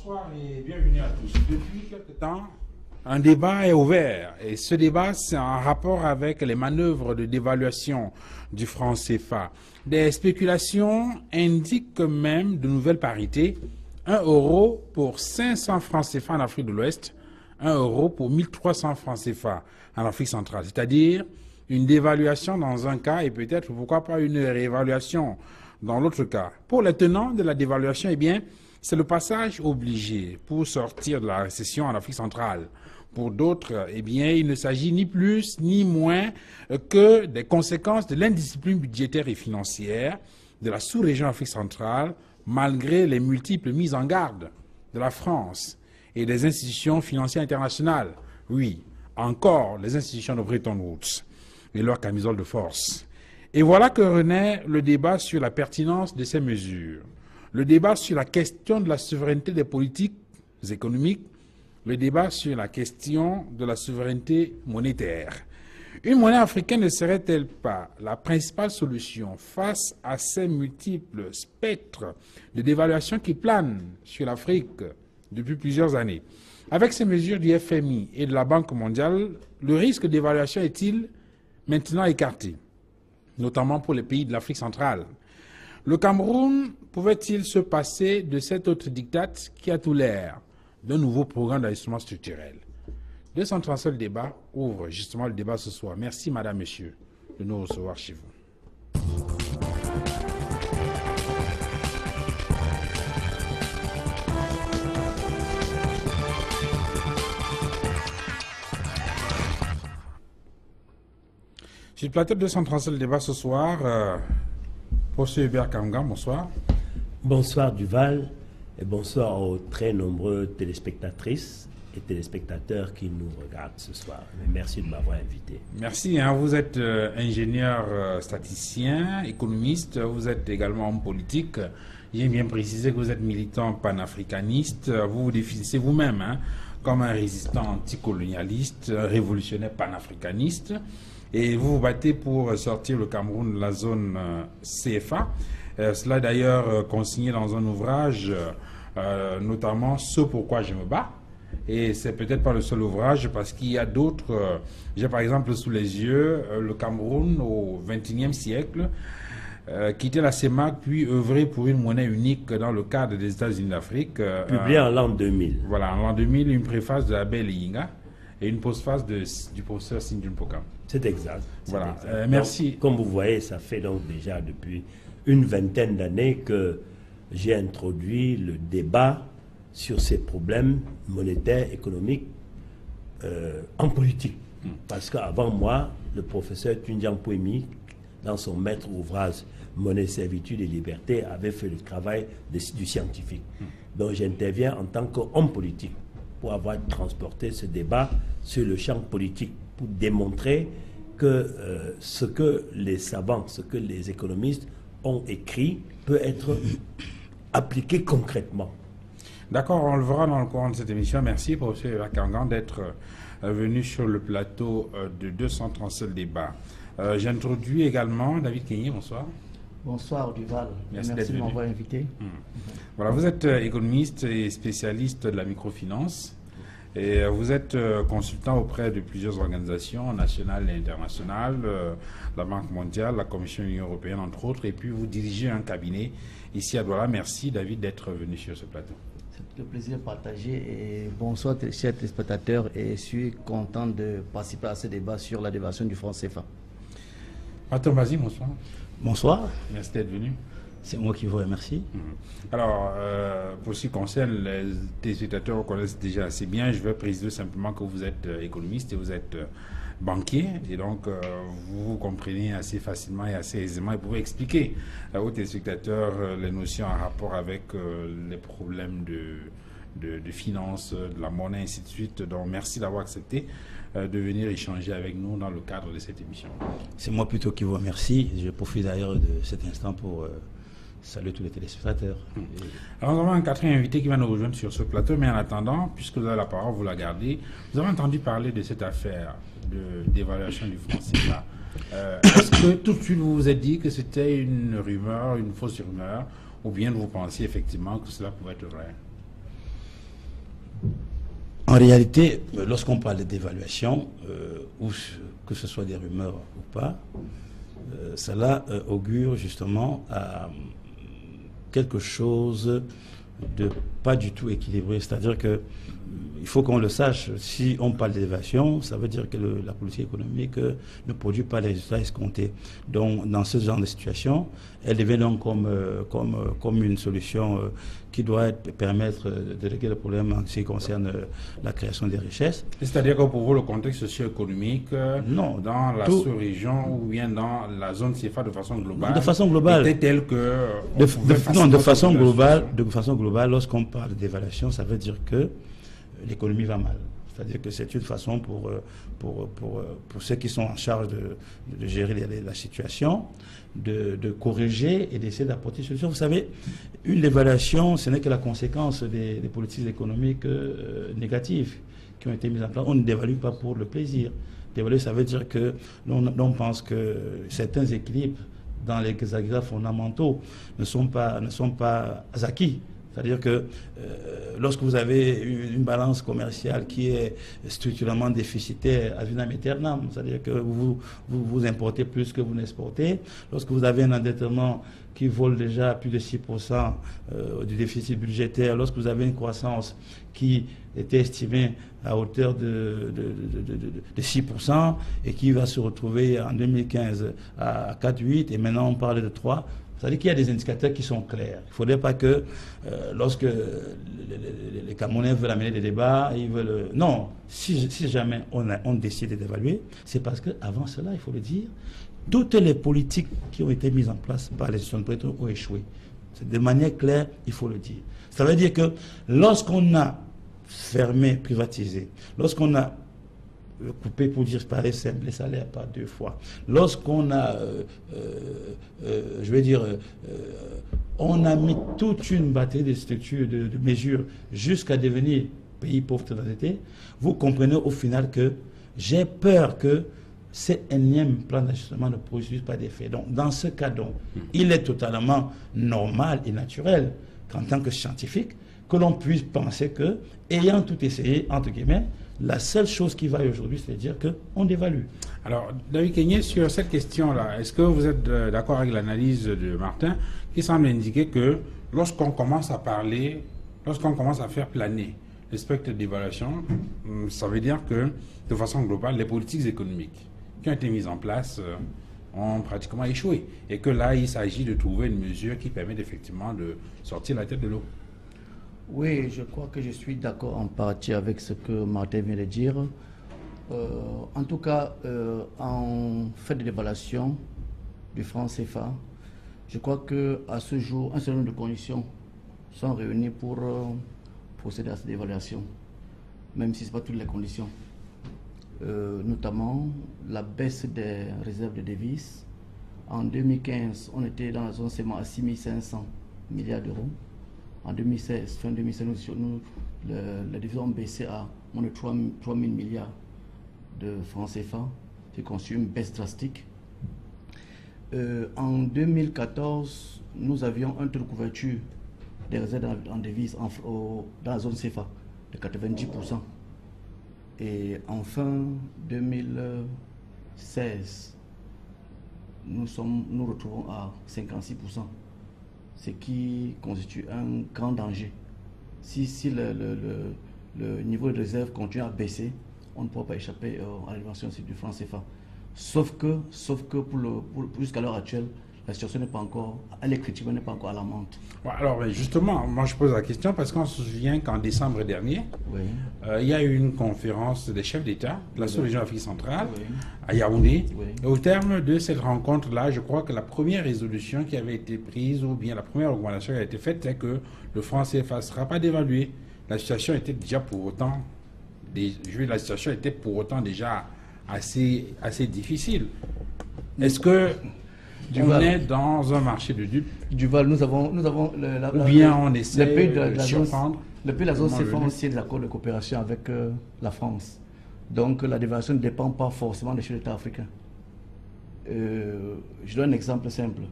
Bonsoir et bienvenue à tous. Depuis quelque temps, un débat est ouvert et ce débat c'est en rapport avec les manœuvres de dévaluation du franc CFA. Des spéculations indiquent même de nouvelles parités. 1 euro pour 500 francs CFA en Afrique de l'Ouest, 1 euro pour 1300 francs CFA en Afrique centrale. C'est-à-dire une dévaluation dans un cas et peut-être pourquoi pas une réévaluation dans l'autre cas. Pour les tenants de la dévaluation, eh bien, c'est le passage obligé pour sortir de la récession en Afrique centrale. Pour d'autres, eh bien, il ne s'agit ni plus ni moins que des conséquences de l'indiscipline budgétaire et financière de la sous-région Afrique centrale, malgré les multiples mises en garde de la France et des institutions financières internationales. Oui, encore les institutions de Bretton Woods et leur camisole de force. Et voilà que renaît le débat sur la pertinence de ces mesures. Le débat sur la question de la souveraineté des politiques économiques, le débat sur la question de la souveraineté monétaire. Une monnaie africaine ne serait-elle pas la principale solution face à ces multiples spectres de dévaluation qui planent sur l'Afrique depuis plusieurs années? Avec ces mesures du FMI et de la Banque mondiale, le risque d'évaluation est-il maintenant écarté, notamment pour les pays de l'Afrique centrale? Le Cameroun pouvait-il se passer de cet autre diktat qui a tout l'air d'un nouveau programme d'ajustement structurel? 237 le débat ouvre justement le débat ce soir. Merci madame, monsieur de nous recevoir chez vous. Sur le plateau de 237 le débat ce soir, professeur Hubert Kanga, bonsoir. Bonsoir Duval et bonsoir aux très nombreux téléspectatrices et téléspectateurs qui nous regardent ce soir. Merci de m'avoir invité. Merci. Vous êtes ingénieur statisticien, économiste, vous êtes également homme politique. J'ai bien précisé que vous êtes militant panafricaniste. Vous vous définissez vous-même comme un résistant anticolonialiste, révolutionnaire panafricaniste. Et vous vous battez pour sortir le Cameroun de la zone CFA. Cela d'ailleurs consigné dans un ouvrage, notamment « Ce pourquoi je me bats ». Et c'est peut-être pas le seul ouvrage parce qu'il y a d'autres. J'ai par exemple sous les yeux le Cameroun au XXIe siècle, quitter la CEMAC puis œuvrer pour une monnaie unique dans le cadre des États-Unis d'Afrique. Publié en l'an 2000. Voilà, en l'an 2000, une préface de l'abbé Leyinga et une postface du professeur Sindjun Pokam. C'est exact. Voilà, exact. merci. Donc, comme vous voyez, ça fait donc déjà depuis une vingtaine d'années que j'ai introduit le débat sur ces problèmes monétaires, économiques, en politique. Parce qu'avant moi, le professeur Tundian Pouemi, dans son maître ouvrage Monnaie, servitude et liberté, avait fait le travail du scientifique. Donc j'interviens en tant qu'homme politique pour avoir transporté ce débat sur le champ politique, pour démontrer que ce que les savants, ce que les économistes ont écrit peut être appliqué concrètement. D'accord, on le verra dans le courant de cette émission. Merci, professeur Kangan, d'être venu sur le plateau de 237 débats. J'introduis également David Kenyé, bonsoir. Bonsoir Duval, merci de m'avoir invité. Voilà, vous êtes économiste et spécialiste de la microfinance. Et vous êtes consultant auprès de plusieurs organisations nationales et internationales, la Banque mondiale, la Commission de l'Union européenne, entre autres, et puis vous dirigez un cabinet ici à Douala. Merci David d'être venu sur ce plateau. C'est le plaisir partagé et bonsoir chers téléspectateurs, et je suis content de participer à ce débat sur la dévaluation du franc CFA. Attends, vas-y, bonsoir. Bonsoir. Merci d'être venu. C'est moi qui vous remercie. Alors, pour ce qui concerne les téléspectateurs, connaissent déjà assez bien. Je vais préciser simplement que vous êtes économiste et vous êtes banquier. Et donc, vous comprenez assez facilement et assez aisément. Et vous pouvez expliquer aux téléspectateurs les notions en rapport avec les problèmes de finances, de la monnaie, ainsi de suite. Donc, merci d'avoir accepté de venir échanger avec nous dans le cadre de cette émission. C'est moi plutôt qui vous remercie. Je profite d'ailleurs de cet instant pour saluer tous les téléspectateurs. Alors, nous avons un quatrième invité qui va nous rejoindre sur ce plateau, mais en attendant, puisque vous avez la parole, vous la gardez. Vous avez entendu parler de cette affaire d'évaluation du franc CFA. Est-ce que tout de suite vous vous êtes dit que c'était une rumeur, une fausse rumeur, ou bien vous pensiez effectivement que cela pouvait être vrai? réalité, lorsqu'on parle d'évaluation, ou que ce soit des rumeurs ou pas, cela augure justement à quelque chose de pas du tout équilibré. C'est-à-dire que il faut qu'on le sache, si on parle d'évasion, ça veut dire que la politique économique ne produit pas les résultats escomptés. Donc, dans ce genre de situation, elle devient donc comme une solution qui doit permettre de régler le problème en ce qui concerne la création des richesses. C'est-à-dire que pour vous, le contexte socio-économique, non, dans la sous-région ou bien dans la zone CFA de façon globale, de façon globale, était tel que... de façon globale, lorsqu'on parle d'évaluation, ça veut dire que l'économie va mal. C'est-à-dire que c'est une façon pour ceux qui sont en charge de gérer la situation, de corriger et d'essayer d'apporter des solutions. Vous savez, une évaluation, ce n'est que la conséquence des politiques économiques négatives qui ont été mises en place. On ne dévalue pas pour le plaisir. Dévaluer, ça veut dire que l'on pense que certains équilibres dans les agrégations fondamentaux ne sont pas acquis. C'est-à-dire que lorsque vous avez une balance commerciale qui est structurellement déficitaire ad vitam aeternam, c'est-à-dire que vous importez plus que vous n'exportez, lorsque vous avez un endettement qui vole déjà à plus de 6% du déficit budgétaire, lorsque vous avez une croissance qui était estimée à hauteur de 6% et qui va se retrouver en 2015 à 4,8 et maintenant on parle de 3%. C'est-à-dire qu'il y a des indicateurs qui sont clairs. Il ne faudrait pas que lorsque les Camerounais veulent amener des débats, ils veulent... Non, si jamais on décide d'évaluer, c'est parce qu'avant cela, il faut le dire, toutes les politiques qui ont été mises en place par les institutions de prêtres ont échoué. C'est de manière claire, il faut le dire. Ça veut dire que lorsqu'on a fermé, privatisé, lorsqu'on a coupé, pour dire pareil simple, les salaires par 2 fois. Lorsqu'on a, on a mis toute une batterie de structures, de mesures, jusqu'à devenir pays pauvre très endetté, vous comprenez au final que j'ai peur que ces énièmes plans d'ajustement ne produisent pas d'effet. Donc, dans ce cas, donc, il est totalement normal et naturel qu'en tant que scientifique, que l'on puisse penser que, ayant tout essayé, entre guillemets, la seule chose qui vaille aujourd'hui, c'est de dire qu'on dévalue. Alors, David Kenyé, sur cette question-là, est-ce que vous êtes d'accord avec l'analyse de Martin qui semble indiquer que lorsqu'on commence à parler, lorsqu'on commence à faire planer le spectre d'évaluation, ça veut dire que, de façon globale, les politiques économiques qui ont été mises en place ont pratiquement échoué. Et que là, il s'agit de trouver une mesure qui permet effectivement de sortir la tête de l'eau. Oui, je crois que je suis d'accord en partie avec ce que Martin vient de dire. En tout cas, en fait de l'évaluation du franc CFA, je crois qu'à ce jour, un certain nombre de conditions sont réunies pour procéder à cette évaluation, même si ce n'est pas toutes les conditions. Notamment la baisse des réserves de devises. En 2015, on était dans la zone CMA à 6 500 milliards d'euros. En 2016, fin 2016, les devises ont baissé à moins de 3 000 milliards de francs CFA, qui constitue une baisse drastique. En 2014, nous avions un taux de couverture des réserves en devises dans la zone CFA de 90%. Et en fin 2016, nous retrouvons à 56%. Ce qui constitue un grand danger. Si le niveau de réserve continue à baisser, on ne pourra pas échapper à l'évaluation du franc CFA. Sauf que jusqu'à l'heure actuelle, la situation n'est pas encore, elle est critique, mais n'est pas encore alarmante. Alors justement, moi je pose la question parce qu'on se souvient qu'en décembre dernier, oui. Il y a eu une conférence des chefs d'État de la sous-région Afrique centrale oui. à Yaoundé. Oui. Et au terme de cette rencontre-là, je crois que la première résolution qui avait été prise, ou bien la première recommandation qui a été faite, c'est que le franc CFA ne sera pas dévalué. La situation était déjà pour autant, la situation était pour autant déjà assez difficile. Est-ce que on est dans un marché de dupes? Duval, nous avons ou bien on essaie de surprendre. Le pays de la zone CFA ont signé des accords de coopération avec la France. Donc la dévaluation ne dépend pas forcément des chefs d'État africains. Je donne un exemple simple.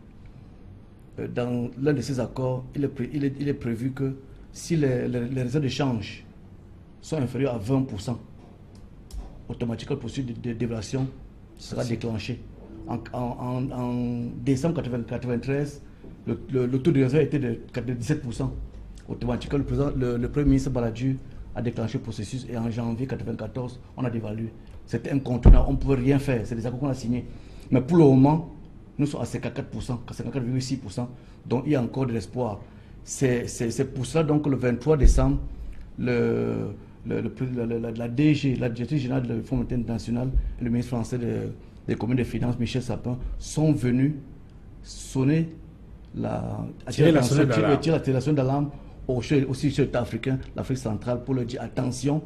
Dans l'un de ces accords, il est prévu que si les réserves de change sont inférieurs à 20%, automatiquement le processus de dévaluation sera déclenché. En décembre 1993, le taux de réserve était de 17%. Automatiquement, le Premier ministre Balladur a déclenché le processus et en janvier 1994, on a dévalué. C'était incontournable, on ne pouvait rien faire, c'est des accords qu'on a signés. Mais pour le moment, nous sommes à 54%, 54,6%, donc il y a encore de l'espoir. C'est pour ça donc le 23 décembre, la DG, la directrice générale du Fonds monétaire international et le ministre français des communes des finances, Michel Sapin, sont venus sonner tirer la sonnette d'alarme aussi sur l'État africain, l'Afrique centrale, pour leur dire attention,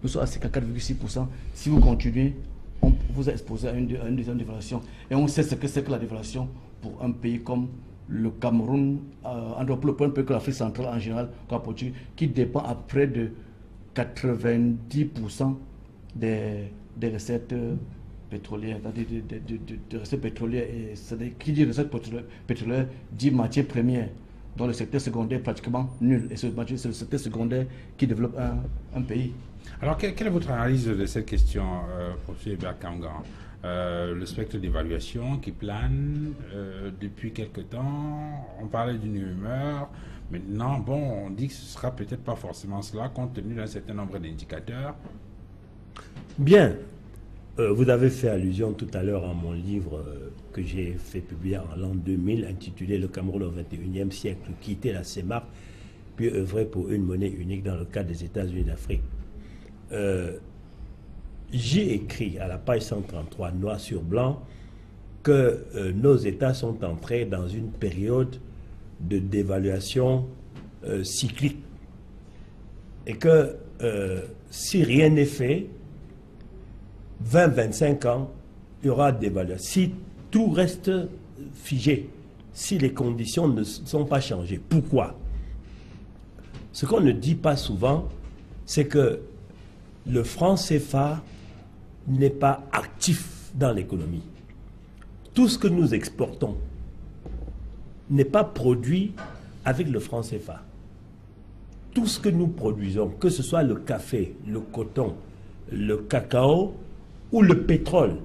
nous sommes à 54,6%. Si vous continuez, on vous a exposé à une deuxième dévaluation. Et on sait ce que c'est que la dévaluation pour un pays comme le Cameroun, pour un pays comme l'Afrique centrale en général, comme la Portugal, qui dépend à près de 90% des recettes pétrolières, des recettes pétrolières. Et qui dit recettes pétrolières dit matières premières, dont le secteur secondaire est pratiquement nul. Et c'est le secteur secondaire qui développe un pays. Alors, quelle est votre analyse de cette question, professeur Bakanga? Le spectre d'évaluation qui plane depuis quelque temps, on parlait d'une humeur. Maintenant, bon, on dit que ce ne sera peut-être pas forcément cela, compte tenu d'un certain nombre d'indicateurs. Bien. Vous avez fait allusion tout à l'heure à mon livre que j'ai fait publier en l'an 2000, intitulé « Le Cameroun au XXIe siècle, quitter la CEMAC, puis œuvrer pour une monnaie unique dans le cadre des États-Unis d'Afrique ». J'ai écrit à la page 133, noir sur blanc, que nos États sont entrés dans une période de dévaluation cyclique. Et que si rien n'est fait, 20-25 ans, il y aura des valeurs. Si tout reste figé, si les conditions ne sont pas changées, pourquoi? Ce qu'on ne dit pas souvent, c'est que le franc CFA n'est pas actif dans l'économie. Tout ce que nous exportons n'est pas produit avec le franc CFA. Tout ce que nous produisons, que ce soit le café, le coton, le cacao, ou le pétrole.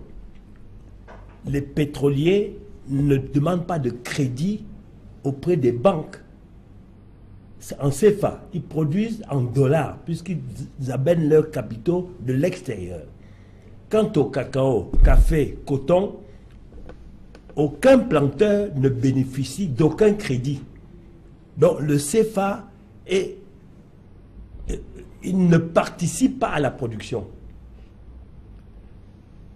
Les pétroliers ne demandent pas de crédit auprès des banques. C'est en CFA. Ils produisent en dollars, puisqu'ils amènent leurs capitaux de l'extérieur. Quant au cacao, café, coton, aucun planteur ne bénéficie d'aucun crédit. Donc le CFA, il ne participe pas à la production.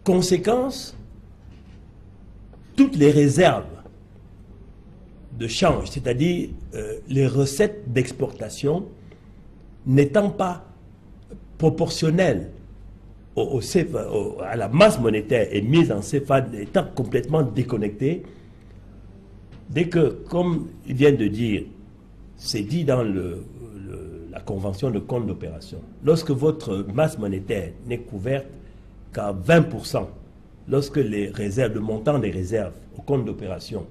Conséquence, toutes les réserves de change, c'est-à-dire les recettes d'exportation, n'étant pas proportionnelles à la masse monétaire émise en CFA, étant complètement déconnectées, dès que, comme il vient de dire, c'est dit dans la convention de compte d'opération, lorsque votre masse monétaire n'est couverte qu'à 20%, lorsque les réserves, le montant des réserves au compte d'opération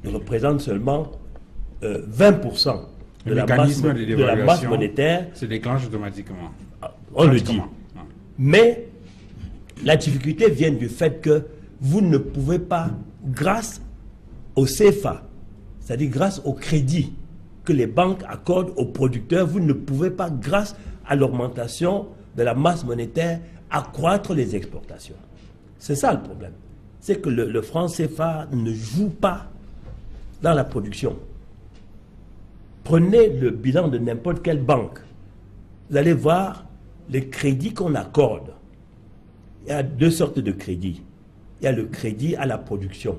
représente seulement 20% de la masse monétaire, se déclenche automatiquement. On le dit. Mais la difficulté vient du fait que vous ne pouvez pas, grâce au CFA, c'est-à-dire grâce au crédit que les banques accordent aux producteurs, vous ne pouvez pas, grâce à l'augmentation de la masse monétaire, accroître les exportations. C'est ça le problème. C'est que le franc CFA ne joue pas dans la production. Prenez le bilan de n'importe quelle banque. Vous allez voir les crédits qu'on accorde. Il y a deux sortes de crédits. Il y a le crédit à la production.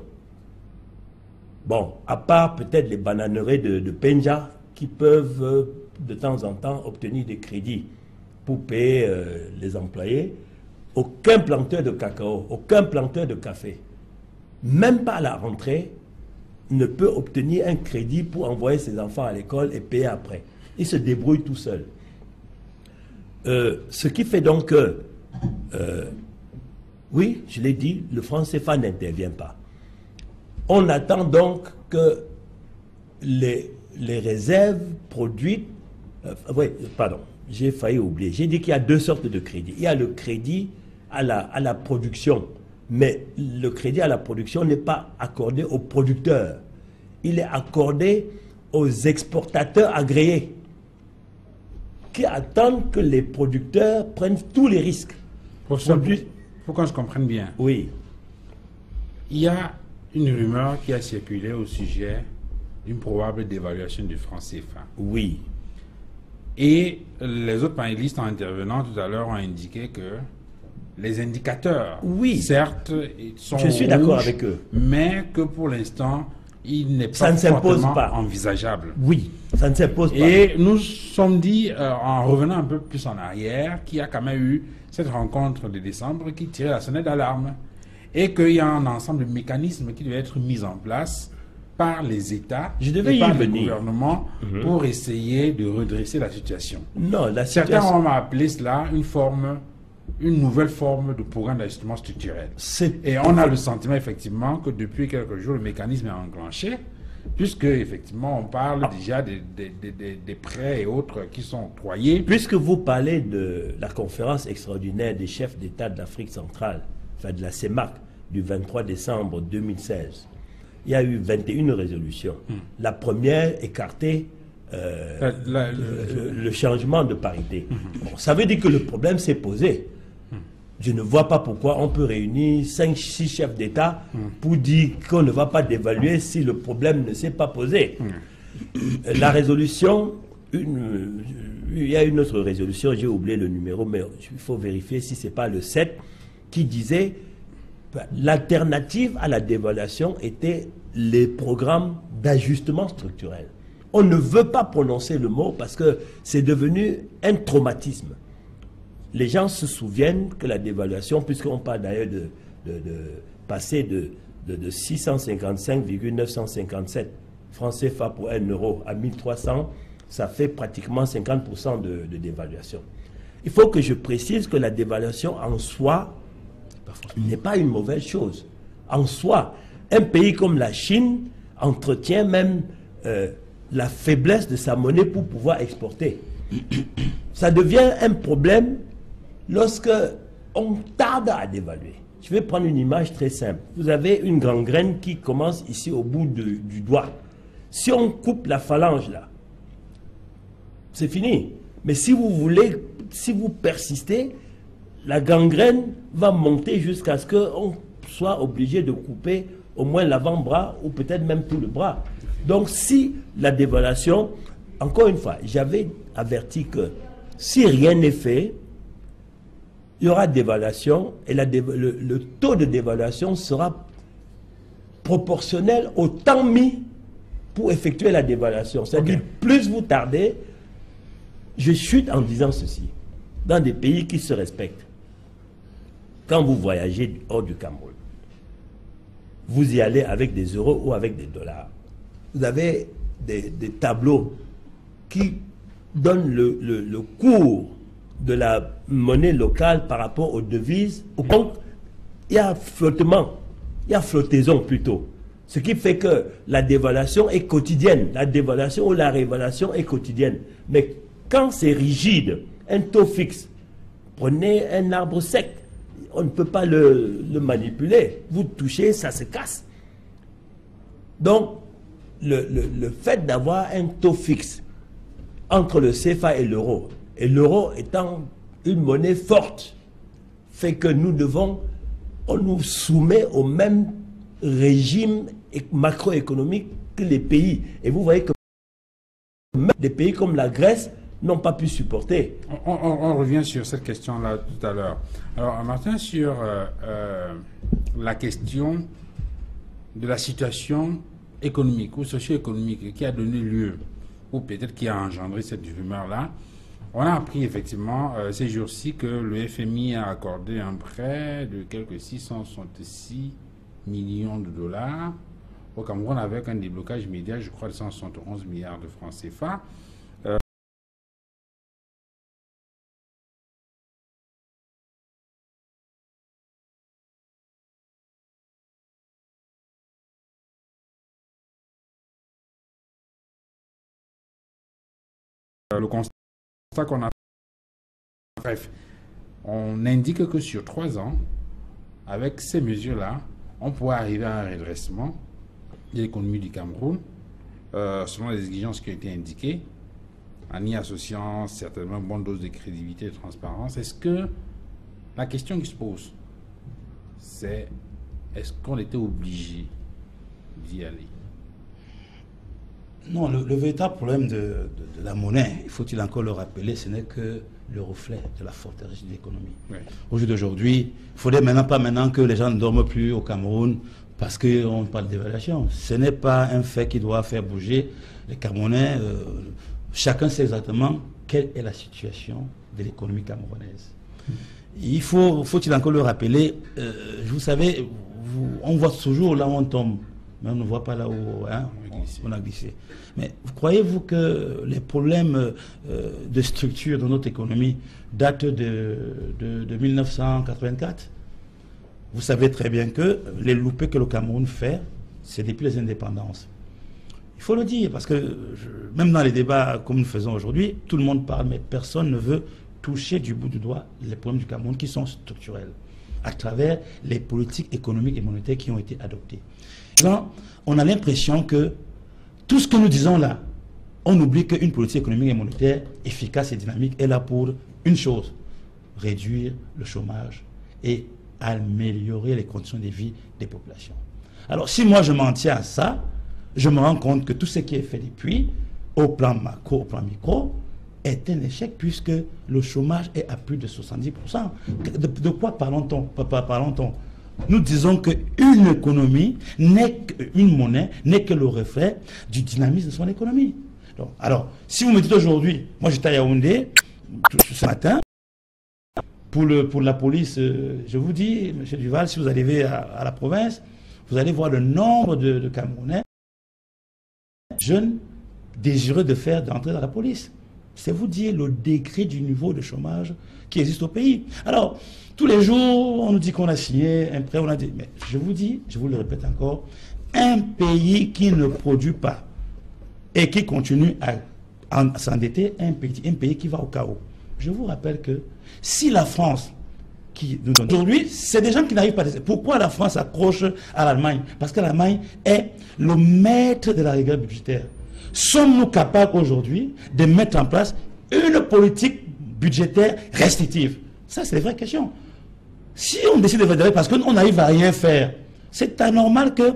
Bon, à part peut-être les bananeraies de Penja qui peuvent de temps en temps obtenir des crédits pour payer les employés, aucun planteur de cacao, aucun planteur de café, même pas à la rentrée, ne peut obtenir un crédit pour envoyer ses enfants à l'école et payer après. Il se débrouille tout seul. Ce qui fait donc que, oui, je l'ai dit, le franc CFA n'intervient pas. On attend donc que les réserves produites, j'ai failli oublier. J'ai dit qu'il y a deux sortes de crédits. Il y a le crédit à la production. Mais le crédit à la production n'est pas accordé aux producteurs. Il est accordé aux exportateurs agréés qui attendent que les producteurs prennent tous les risques. Pour qu'on se comprenne bien. Oui. Il y a une rumeur qui a circulé au sujet d'une probable dévaluation du franc CFA. Oui. Et les autres panélistes en intervenant tout à l'heure ont indiqué que les indicateurs, oui, certes, sont je suis d'accord avec eux, mais que pour l'instant, il n'est ça pas ne s'impose pas envisageable. Oui, ça ne s'impose pas. Et nous sommes dit, en revenant un peu plus en arrière, qu'il y a quand même eu cette rencontre de décembre qui tirait la sonnette d'alarme et qu'il y a un ensemble de mécanismes qui devaient être mis en place par les États et par le gouvernement pour essayer de redresser la situation. Non, la situation... Certains ont appelé cela une nouvelle forme de programme d'ajustement structurel. Et on a le sentiment effectivement que depuis quelques jours, le mécanisme est enclenché, puisque effectivement on parle déjà des prêts et autres qui sont octroyés. Puisque vous parlez de la conférence extraordinaire des chefs d'État de l'Afrique centrale, enfin de la CEMAC, du 23 décembre 2016, il y a eu 21 résolutions. La première écartait le changement de parité. Bon, ça veut dire que le problème s'est posé. Je ne vois pas pourquoi on peut réunir 5-6 chefs d'État pour dire qu'on ne va pas dévaluer si le problème ne s'est pas posé. La résolution, il y a une autre résolution, j'ai oublié le numéro, mais il faut vérifier si ce n'est pas le 7, qui disait l'alternative à la dévaluation était les programmes d'ajustement structurel. On ne veut pas prononcer le mot parce que c'est devenu un traumatisme. Les gens se souviennent que la dévaluation, puisqu'on parle d'ailleurs de passer de 655,957 francs CFA pour 1 euro à 1300, ça fait pratiquement 50% de dévaluation. Il faut que je précise que la dévaluation en soi n'est pas une mauvaise chose. En soi, un pays comme la Chine entretient même la faiblesse de sa monnaie pour pouvoir exporter. Ça devient un problème lorsque on tarde à dévaluer. Je vais prendre une image très simple. Vous avez une gangrène qui commence ici au bout du doigt. Si on coupe la phalange là, c'est fini. Mais si vous voulez, si vous persistez, la gangrène va monter jusqu'à ce qu'on soit obligé de couper au moins l'avant-bras ou peut-être même tout le bras. Donc si la dévaluation, encore une fois, j'avais averti que si rien n'est fait, il y aura dévaluation et le taux de dévaluation sera proportionnel au temps mis pour effectuer la dévaluation. C'est-à-dire, plus vous tardez, je chute en disant ceci, dans des pays qui se respectent, quand vous voyagez hors du Cameroun, vous y allez avec des euros ou avec des dollars. Vous avez des tableaux qui donnent le cours de la monnaie locale par rapport aux devises. Donc, il y a flottement, il y a flottaison plutôt. Ce qui fait que la dévaluation est quotidienne. La dévaluation ou la révaluation est quotidienne. Mais quand c'est rigide, un taux fixe, prenez un arbre sec, on ne peut pas le manipuler. Vous touchez, ça se casse. Donc, le fait d'avoir un taux fixe entre le CFA et l'euro étant une monnaie forte, fait que on nous soumet au même régime macroéconomique que les pays. Et vous voyez que même des pays comme la Grèce n'ont pas pu supporter. On revient sur cette question-là tout à l'heure. Alors, Martin, sur la question de la situation économique ou socio-économique qui a donné lieu, ou peut-être qui a engendré cette rumeur-là, on a appris effectivement ces jours-ci que le FMI a accordé un prêt de quelques 666 millions de dollars au Cameroun avec un déblocage immédiat, je crois, de 171 milliards de francs CFA. Le constat qu'on a Bref, on indique que sur 3 ans, avec ces mesures-là, on pourrait arriver à un redressement de l'économie du Cameroun, selon les exigences qui ont été indiquées, en y associant certainement une bonne dose de crédibilité et de transparence. Est-ce que la question qui se pose, c'est est-ce qu'on était obligé d'y aller? Non, le véritable problème de la monnaie, il faut-il encore le rappeler, ce n'est que le reflet de la forteresse de l'économie. Oui. Au jour d'aujourd'hui, il ne faudrait pas maintenant que les gens ne dorment plus au Cameroun parce qu'on parle d'évaluation. Ce n'est pas un fait qui doit faire bouger les Camerounais. Chacun sait exactement quelle est la situation de l'économie camerounaise. Faut-il encore le rappeler, vous savez, on voit toujours là où on tombe, mais on ne voit pas là où on a glissé. Mais croyez-vous que les problèmes de structure de notre économie datent de 1984? Vous savez très bien que les loupés que le Cameroun fait, c'est depuis les indépendances. Il faut le dire, parce que même dans les débats comme nous faisons aujourd'hui, tout le monde parle, mais personne ne veut toucher du bout du doigt les problèmes du Cameroun qui sont structurels, à travers les politiques économiques et monétaires qui ont été adoptées. On a l'impression que tout ce que nous disons là, on oublie qu'une politique économique et monétaire efficace et dynamique est là pour une chose, réduire le chômage et améliorer les conditions de vie des populations. Alors si moi je m'en tiens à ça, je me rends compte que tout ce qui est fait depuis, au plan macro, au plan micro, est un échec puisque le chômage est à plus de 70%. De quoi parlons-on? Nous disons qu'une économie, une monnaie, n'est que le reflet du dynamisme de son économie. Donc, alors, si vous me dites aujourd'hui, moi j'étais à Yaoundé ce matin, pour la police, je vous dis, M. Duval, si vous arrivez à la province, vous allez voir le nombre de Camerounais jeunes désireux d'entrer dans la police. C'est vous dire le degré du niveau de chômage qui existe au pays. Alors, tous les jours, on nous dit qu'on a signé un prêt, on a dit, mais je vous dis, je vous le répète encore, un pays qui ne produit pas et qui continue à s'endetter, un pays qui va au chaos. Je vous rappelle que si la France, qui nous donne aujourd'hui, c'est des gens qui n'arrivent pas à... Pourquoi la France accroche à l'Allemagne? Parce que l'Allemagne est le maître de la rigueur budgétaire. Sommes-nous capables aujourd'hui de mettre en place une politique budgétaire restrictive? Ça, c'est une vraie question. Si on décide de faire, parce qu'on n'arrive à rien faire, c'est anormal que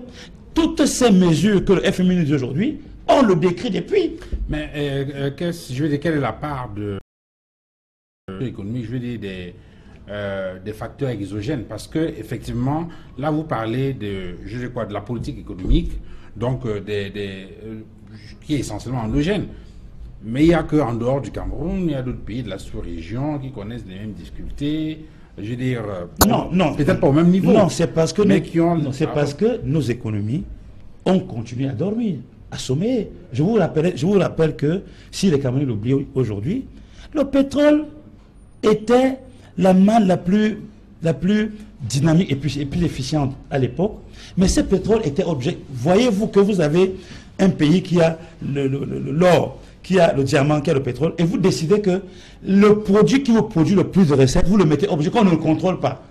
toutes ces mesures que le FMI nous dit aujourd'hui, on le décrit depuis. Mais je veux dire, quelle est la part de l'économie, je veux dire, des facteurs exogènes? Parce que, effectivement, là, vous parlez de la politique économique, donc qui est essentiellement endogène. Mais il n'y a qu'en dehors du Cameroun, il y a d'autres pays de la sous-région qui connaissent les mêmes difficultés. Je veux dire, non, peut-être pas au même niveau. Non, c'est parce que, parce que nos économies ont continué à dormir, à sommeiller. Je vous rappelle que si les Camerounais l'oublient aujourd'hui, le pétrole était la manne la plus dynamique et plus efficiente à l'époque. Mais ce pétrole était objet. Voyez-vous que vous avez un pays qui a l'or, qui a le diamant, qui a le pétrole, et vous décidez que le produit qui vous produit le plus de recettes, vous le mettez objet qu'on ne le contrôle pas.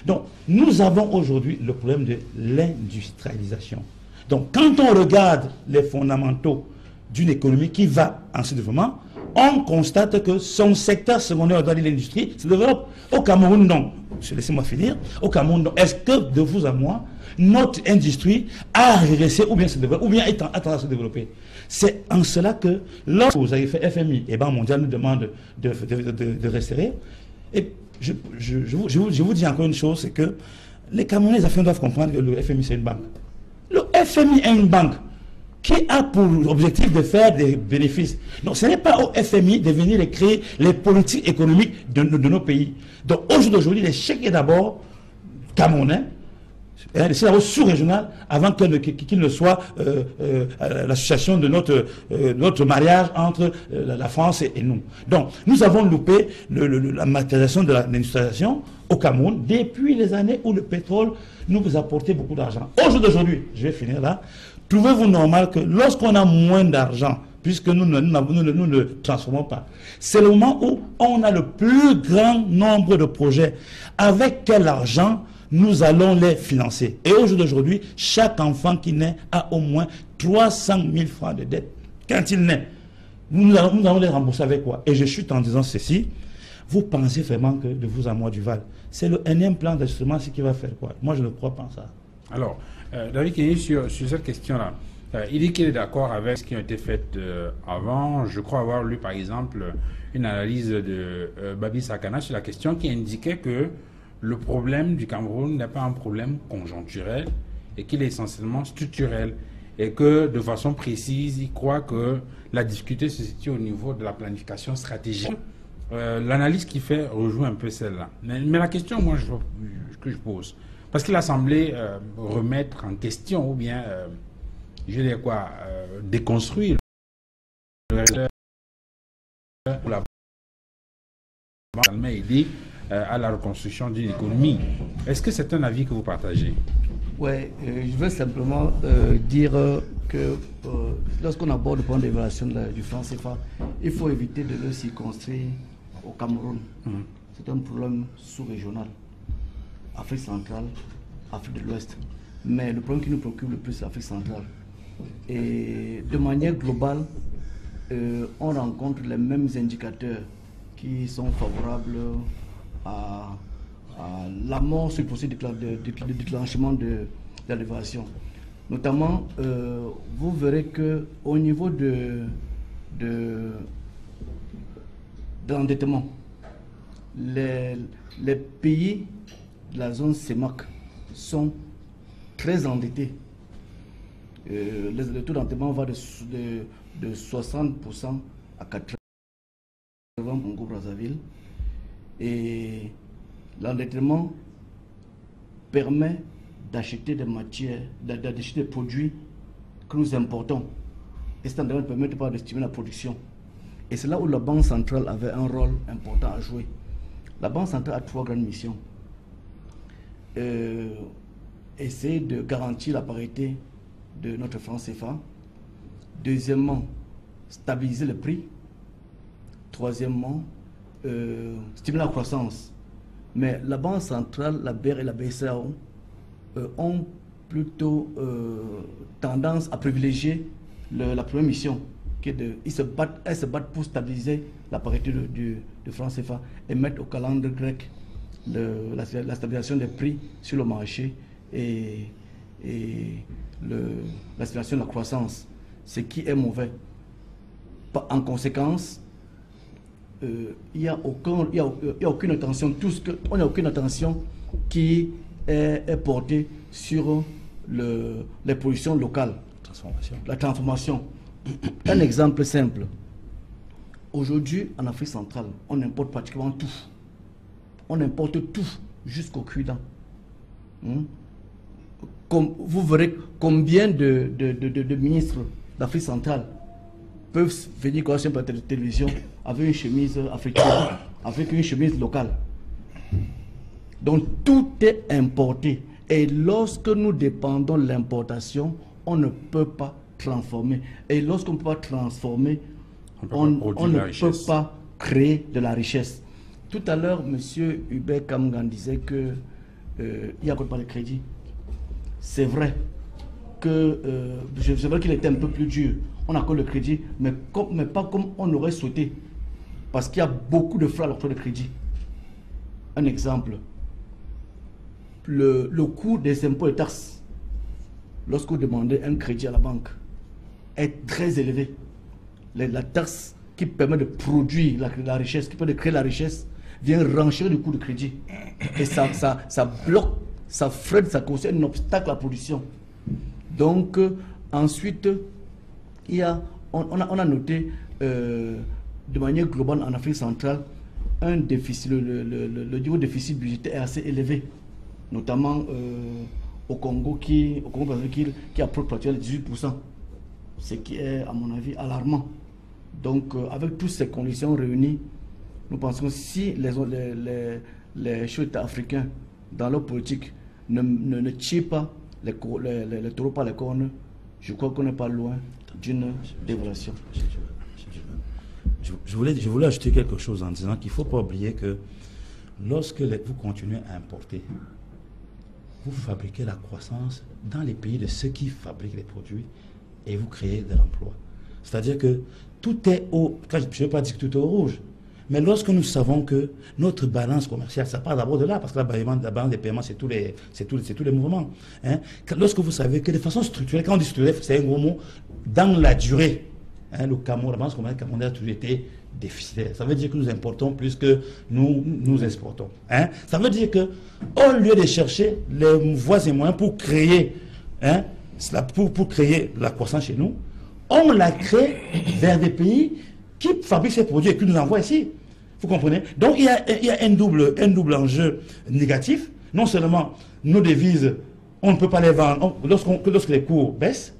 Donc, nous avons aujourd'hui le problème de l'industrialisation. Donc, quand on regarde les fondamentaux d'une économie qui va en se développement, on constate que son secteur secondaire dans l'industrie se développe. Au Cameroun, non. Laissez-moi finir. Au Cameroun, non. Est-ce que, de vous à moi, notre industrie a régressé ou bien se développe, ou bien est en train de se développer? C'est en cela que, lorsque vous avez fait FMI et Banque mondiale nous demande de resserrer, et je vous dis encore une chose, c'est que les Camerounais, les Africains doivent comprendre que le FMI, c'est une banque. Le FMI est une banque qui a pour objectif de faire des bénéfices. Donc ce n'est pas au FMI de venir et créer les politiques économiques de nos pays. Donc aujourd'hui, l'échec est d'abord camerounais, c'est d'abord sous-régional, avant qu'il ne soit l'association de notre mariage entre la France et nous. Donc nous avons loupé la matérialisation de l'industrialisation au Cameroun depuis les années où le pétrole nous apportait beaucoup d'argent. Aujourd'hui, je vais finir là. Trouvez-vous normal que lorsqu'on a moins d'argent puisque nous ne transformons pas. C'est le moment où on a le plus grand nombre de projets. Avec quel argent nous allons les financer? Et au jour d'aujourd'hui, chaque enfant qui naît a au moins 300 000 francs de dette. Quand il naît, nous allons les rembourser avec quoi? Et je chute en disant ceci. Vous pensez vraiment que de vous à moi Duval, c'est le énième plan d'ajustement qui va faire quoi? Moi, je ne crois pas en ça. Alors, David Kenny, sur cette question-là, il dit qu'il est d'accord avec ce qui a été fait avant. Je crois avoir lu, par exemple, une analyse de Babi Sakana sur la question qui indiquait que le problème du Cameroun n'est pas un problème conjoncturel et qu'il est essentiellement structurel. Et que, de façon précise, il croit que la difficulté se situe au niveau de la planification stratégique. L'analyse qu'il fait rejoint un peu celle-là. Mais la question, moi, que je pose, parce qu'il a semblé remettre en question, ou bien, je vais dire quoi, déconstruire la aider à la reconstruction d'une économie. Est-ce que c'est un avis que vous partagez? Oui, je veux simplement dire que lorsqu'on aborde le point d'évaluation du franc CFA, il faut éviter de le circonscrire au Cameroun. C'est un problème sous-régional. Afrique centrale, Afrique de l'Ouest. Mais le problème qui nous préoccupe le plus, c'est l'Afrique centrale. Et de manière globale, on rencontre les mêmes indicateurs qui sont favorables à l'amorce du processus de déclenchement de l'évaluation. Notamment, vous verrez qu'au niveau de l'endettement, les pays de la zone CEMAC sont très endettés. Le taux d'endettement va de 60% à 80% en Congo-Brazzaville. Et l'endettement permet d'acheter des matières, d'acheter des produits que nous importons. Et cet endettement ne permet pas de stimuler la production. Et c'est là où la Banque centrale avait un rôle important à jouer. La Banque centrale a 3 grandes missions. Essayer de garantir la parité de notre franc CFA. Deuxièmement, stabiliser le prix. Troisièmement, stimuler la croissance. Mais la Banque centrale, la BER et la BCEAO ont plutôt tendance à privilégier la première mission. Elles se battent pour stabiliser la parité du franc CFA et mettre au calendrier grec la stabilisation des prix sur le marché et la stabilisation de la croissance, ce qui est mauvais. En conséquence, il n'y a aucune attention, on n'a aucune attention qui est portée sur les productions locales, la transformation. Un exemple simple. Aujourd'hui, en Afrique centrale, on importe pratiquement tout. On importe tout jusqu'au cuidant. Vous verrez combien de ministres d'Afrique centrale peuvent venir sur la télévision avec une chemise africaine, avec une chemise locale. Donc tout est importé. Et lorsque nous dépendons de l'importation, on ne peut pas transformer. Et lorsqu'on ne peut pas transformer, on ne peut pas créer de la richesse. Tout à l'heure, M. Hubert Kamgan disait qu'il n'y a pas de crédit. C'est vrai que c'est vrai qu'il était un peu plus dur. On accorde le crédit, mais pas comme on aurait souhaité. Parce qu'il y a beaucoup de frais à l'octroi de crédit. Un exemple. Le coût des impôts et taxes, lorsque vous demandez un crédit à la banque, est très élevé. La taxe qui permet de produire la richesse, qui permet de créer la richesse, vient renchérir le coût de crédit. Et ça bloque, ça freine, ça constitue un obstacle à la production. Donc, ensuite, on a noté de manière globale en Afrique centrale un déficit, le niveau de déficit budgétaire est assez élevé, notamment au Congo qui approche pratiquement 18%, ce qui est à mon avis alarmant. Donc avec toutes ces conditions réunies, nous pensons que si les chefs d'État africains dans leur politique ne tirent pas les taureaux par les cornes, Je crois qu'on n'est pas loin d'une dévaluation. Je voulais ajouter quelque chose en disant qu'il ne faut pas oublier que lorsque vous continuez à importer, vous fabriquez la croissance dans les pays de ceux qui fabriquent les produits et vous créez de l'emploi. C'est-à-dire que tout est au... Je ne veux pas dire que tout est au rouge, mais lorsque nous savons que notre balance commerciale, ça part d'abord de là, parce que la balance des paiements, c'est tous les mouvements. Hein. Lorsque vous savez que de façon structurelle, quand on dit structurelle, c'est un gros mot, dans la durée, hein, le Cameroun, la balance commerciale camerounaise a toujours été déficitaire. Ça veut dire que nous importons plus que nous exportons. Hein. Ça veut dire que, au lieu de chercher les voies et moyens pour créer, hein, pour créer la croissance chez nous, on la crée vers des pays qui fabriquent ces produits et qui nous envoient ici. Vous comprenez? Donc il y a un double enjeu négatif. Non seulement nos devises, on ne peut pas les vendre. Lorsque les cours baissent,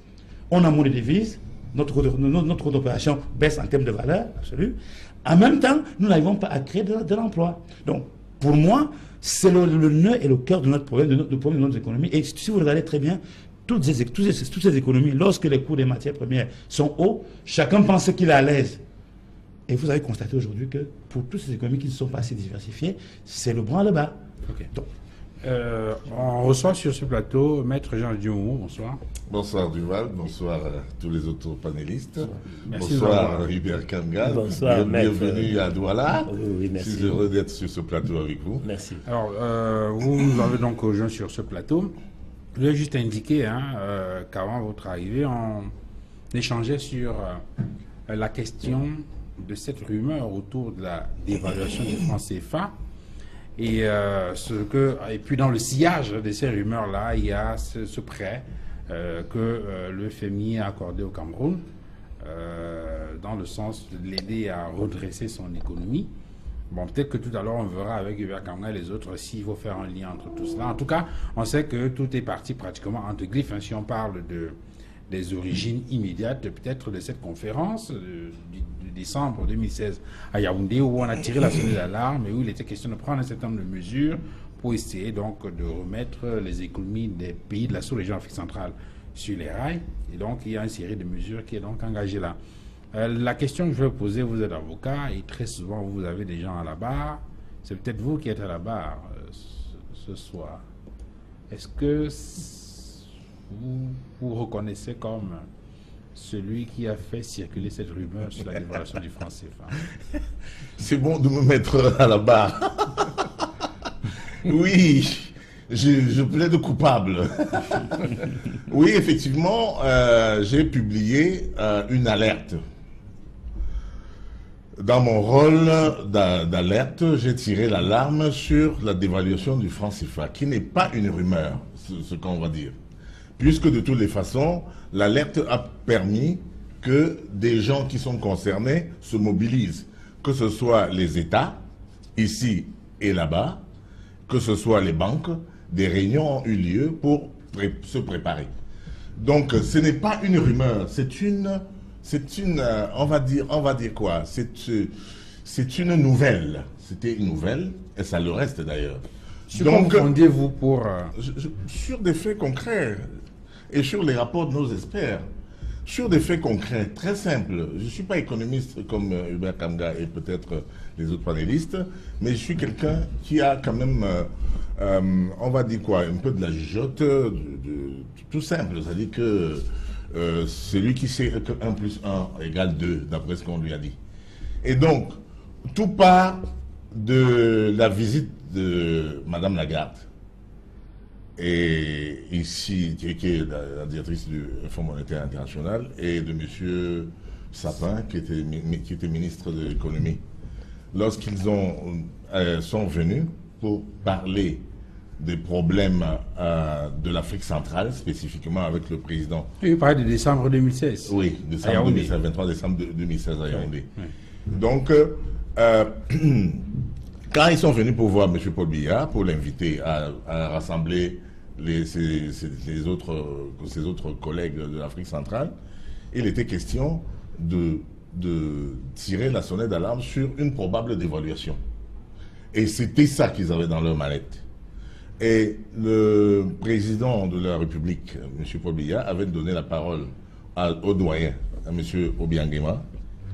on a moins de devises, notre coût d'opération baisse en termes de valeur absolue. En même temps, nous n'arrivons pas à créer de l'emploi. Donc, pour moi, c'est le nœud et le cœur de notre problème, de notre économie. Et si vous regardez très bien, toutes ces économies, lorsque les coûts des matières premières sont hauts, chacun pense qu'il est à l'aise. Et vous avez constaté aujourd'hui que pour toutes ces économies qui ne sont pas assez diversifiées, c'est le branle-bas. Okay. On reçoit sur ce plateau Maître Jean Dioumou, bonsoir. Bonsoir Duval, bonsoir à tous les autres panélistes. Merci bonsoir Hubert Kangal. Bonsoir, bienvenue à Douala. Oui, merci. Je suis heureux d'être sur ce plateau avec vous. Merci. Alors, vous nous avez donc rejoint sur ce plateau. Je voulais juste indiquer qu'avant votre arrivée, on échangeait sur la question de cette rumeur autour de la dévaluation du franc CFA. Et puis dans le sillage de ces rumeurs-là, il y a ce prêt que le FMI a accordé au Cameroun dans le sens de l'aider à redresser son économie. Bon, peut-être que tout à l'heure on verra avec Hubert Kangal et les autres s'il faut faire un lien entre tout cela. En tout cas, on sait que tout est parti pratiquement entre griffes. Hein, si on parle des origines immédiates, peut-être de cette conférence de décembre 2016 à Yaoundé, où on a tiré la sonnette d'alarme et où il était question de prendre un certain nombre de mesures pour essayer donc de remettre les économies des pays de la sous-région Afrique centrale sur les rails. Et donc, il y a une série de mesures qui est donc engagée là. La question que je vais poser, vous êtes avocat et très souvent vous avez des gens à la barre. C'est peut-être vous qui êtes à la barre ce soir. Est-ce que vous reconnaissez comme celui qui a fait circuler cette rumeur sur la dévaluation du franc CFA? C'est bon de me mettre à la barre. Oui, je plaide coupable. Oui, effectivement, j'ai publié une alerte. Dans mon rôle d'alerte, j'ai tiré l'alarme sur la dévaluation du franc CFA, qui n'est pas une rumeur, ce qu'on va dire. Puisque de toutes les façons, l'alerte a permis que des gens qui sont concernés se mobilisent, que ce soit les États, ici et là-bas, que ce soit les banques. Des réunions ont eu lieu pour se préparer. Donc ce n'est pas une rumeur, c'est une on va dire quoi, c'est une nouvelle. C'était une nouvelle, et ça le reste d'ailleurs. Donc, fondez-vous pour... sur des faits concrets, et sur les rapports de nos experts, sur des faits concrets, très simples. Je ne suis pas économiste comme Hubert Kamga et peut-être les autres panélistes, mais je suis quelqu'un qui a quand même, on va dire quoi, un peu de la jugeote, tout simple. C'est-à-dire que celui qui sait que 1 plus 1 égale 2, d'après ce qu'on lui a dit. Et donc, tout part de la visite de Madame Lagarde, et ici, qui est la directrice du Fonds monétaire international, et de M. Sapin, qui était ministre de l'économie, lorsqu'ils sont venus pour parler des problèmes de l'Afrique centrale, spécifiquement avec le président. Il parlait de décembre 2016. Oui, décembre 2016, 23 décembre 2016 à Yaoundé. Oui. Donc, quand ils sont venus pour voir M. Paul Biya, pour l'inviter à rassembler ces autres collègues de l'Afrique centrale, il était question de tirer la sonnette d'alarme sur une probable dévaluation. Et c'était ça qu'ils avaient dans leur mallette. Et le président de la République, M. Paul Biya, avait donné la parole au doyen, à M. Obiangema,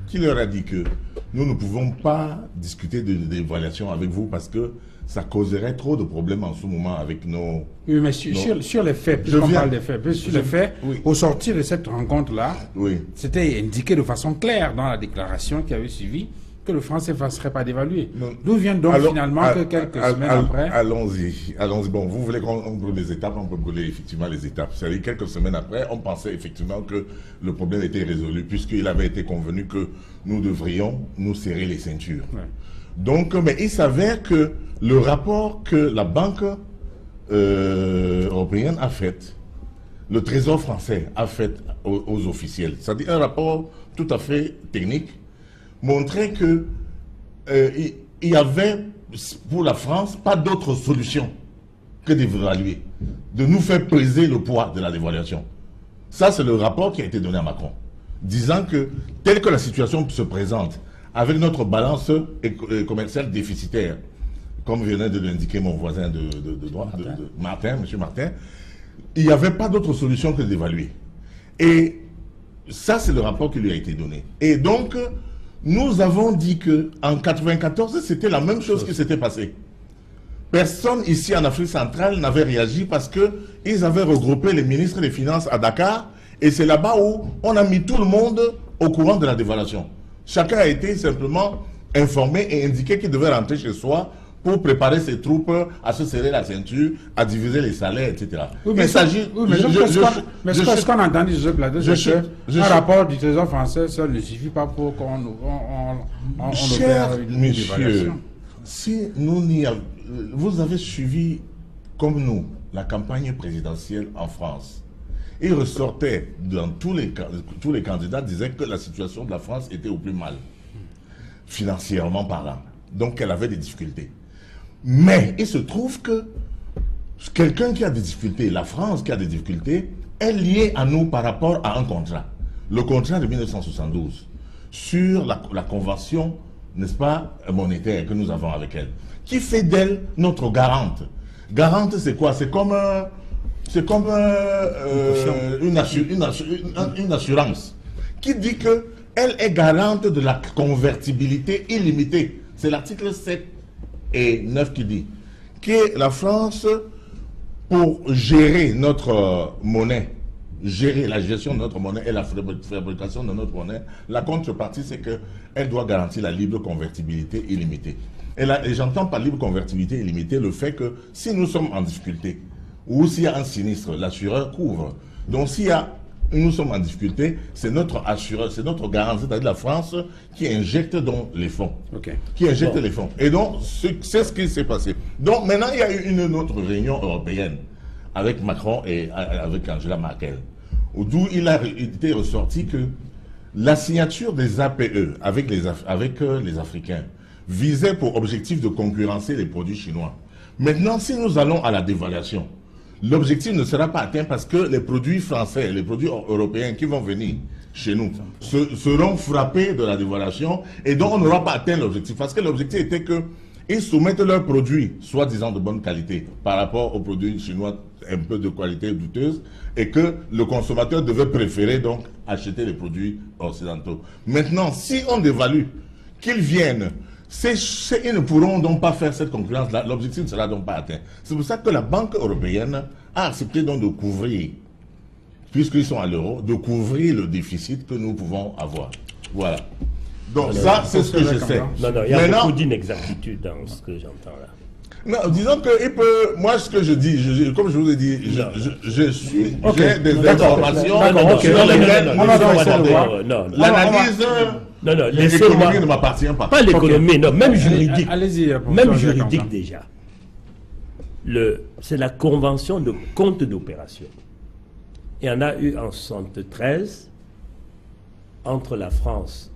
qui leur a dit que nous ne pouvons pas discuter de d'évaluation avec vous parce que ça causerait trop de problèmes en ce moment avec nos... Oui, mais sur les faits, puisqu'on parle des faits, sur les faits, oui. Au sortir de cette rencontre-là, Oui. c'était indiqué de façon claire dans la déclaration qui avait suivi que le franc CFA ne serait pas dévalué. D'où vient donc finalement que quelques semaines après... Allons-y. Bon, vous voulez qu'on brûle les étapes, on peut brûler effectivement les étapes. C'est-à-dire quelques semaines après, on pensait effectivement que le problème était résolu puisqu'il avait été convenu que nous devrions nous serrer les ceintures. Ouais. Donc, mais il s'avère que le rapport que la Banque européenne a fait, le Trésor français a fait aux officiels, c'est-à-dire un rapport tout à fait technique, montrait que il y avait pour la France pas d'autre solution que d'évaluer, de nous faire peser le poids de la dévaluation. Ça, c'est le rapport qui a été donné à Macron, disant que telle que la situation se présente, avec notre balance commerciale déficitaire, comme venait de l'indiquer mon voisin de droite, Martin, M. Martin, il n'y avait pas d'autre solution que d'évaluer. Et ça, c'est le rapport qui lui a été donné. Et donc, nous avons dit que en 1994, c'était la même chose qui s'était passée. Personne ici en Afrique centrale n'avait réagi parce qu'ils avaient regroupé les ministres des Finances à Dakar et c'est là-bas où on a mis tout le monde au courant de la dévaluation. Chacun a été simplement informé et indiqué qu'il devait rentrer chez soi pour préparer ses troupes à se serrer la ceinture, à diviser les salaires, etc. Oui, mais ce qu'on a entendu sur ce plateau, c'est qu'un rapport du Trésor français seul ne suffit pas pour qu'on opère une dévaluation. Si nous vous avez suivi, comme nous, la campagne présidentielle en France. Il ressortait dans tous les candidats disaient que la situation de la France était au plus mal, financièrement parlant. Donc qu'elle avait des difficultés. Mais il se trouve que quelqu'un qui a des difficultés, la France qui a des difficultés, est liée à nous par rapport à un contrat. Le contrat de 1972 sur la convention, n'est-ce pas, monétaire que nous avons avec elle, qui fait d'elle notre garante. Garante, c'est quoi? C'est comme une assurance qui dit qu'elle est garante de la convertibilité illimitée. C'est l'article 7 et 9 qui dit que la France, pour gérer notre monnaie, gérer la gestion de notre monnaie et la fabrication de notre monnaie, la contrepartie, c'est qu'elle doit garantir la libre convertibilité illimitée. Et j'entends par libre convertibilité illimitée le fait que si nous sommes en difficulté, ou s'il y a un sinistre, l'assureur couvre. Donc nous sommes en difficulté, c'est notre assureur, c'est notre garant, c'est-à-dire la France qui injecte dans les fonds. Okay. Qui injecte les fonds. Et donc, c'est ce qui s'est passé. Donc maintenant, il y a eu une autre réunion européenne avec Macron et avec Angela Merkel, d'où il a été ressorti que la signature des APE avec les Africains visait pour objectif de concurrencer les produits chinois. Maintenant, si nous allons à la dévaluation, l'objectif ne sera pas atteint parce que les produits français, les produits européens qui vont venir chez nous seront frappés de la dévaluation et donc on n'aura pas atteint l'objectif. Parce que l'objectif était qu'ils soumettent leurs produits, soi-disant de bonne qualité, par rapport aux produits chinois un peu de qualité douteuse et que le consommateur devait préférer donc acheter les produits occidentaux. Maintenant, si on dévalue, qu'ils viennent, ils ne pourront donc pas faire cette concurrence-là, l'objectif ne sera donc pas atteint. C'est pour ça que la Banque européenne a accepté donc de couvrir, puisqu'ils sont à l'euro, de couvrir le déficit que nous pouvons avoir. Voilà. Donc ça, c'est ce que je sais. Non, il y a beaucoup d'inexactitudes dans ce que j'entends là. Non, disons que moi, ce que je dis, comme je vous ai dit, j'ai des informations sur lesquelles l'analyse l'économie ne m'appartient pas. Pas l'économie, non, même juridique. Allez-y. Même juridique déjà. C'est la convention de compte d'opération. Il y en a eu en 1973 entre la France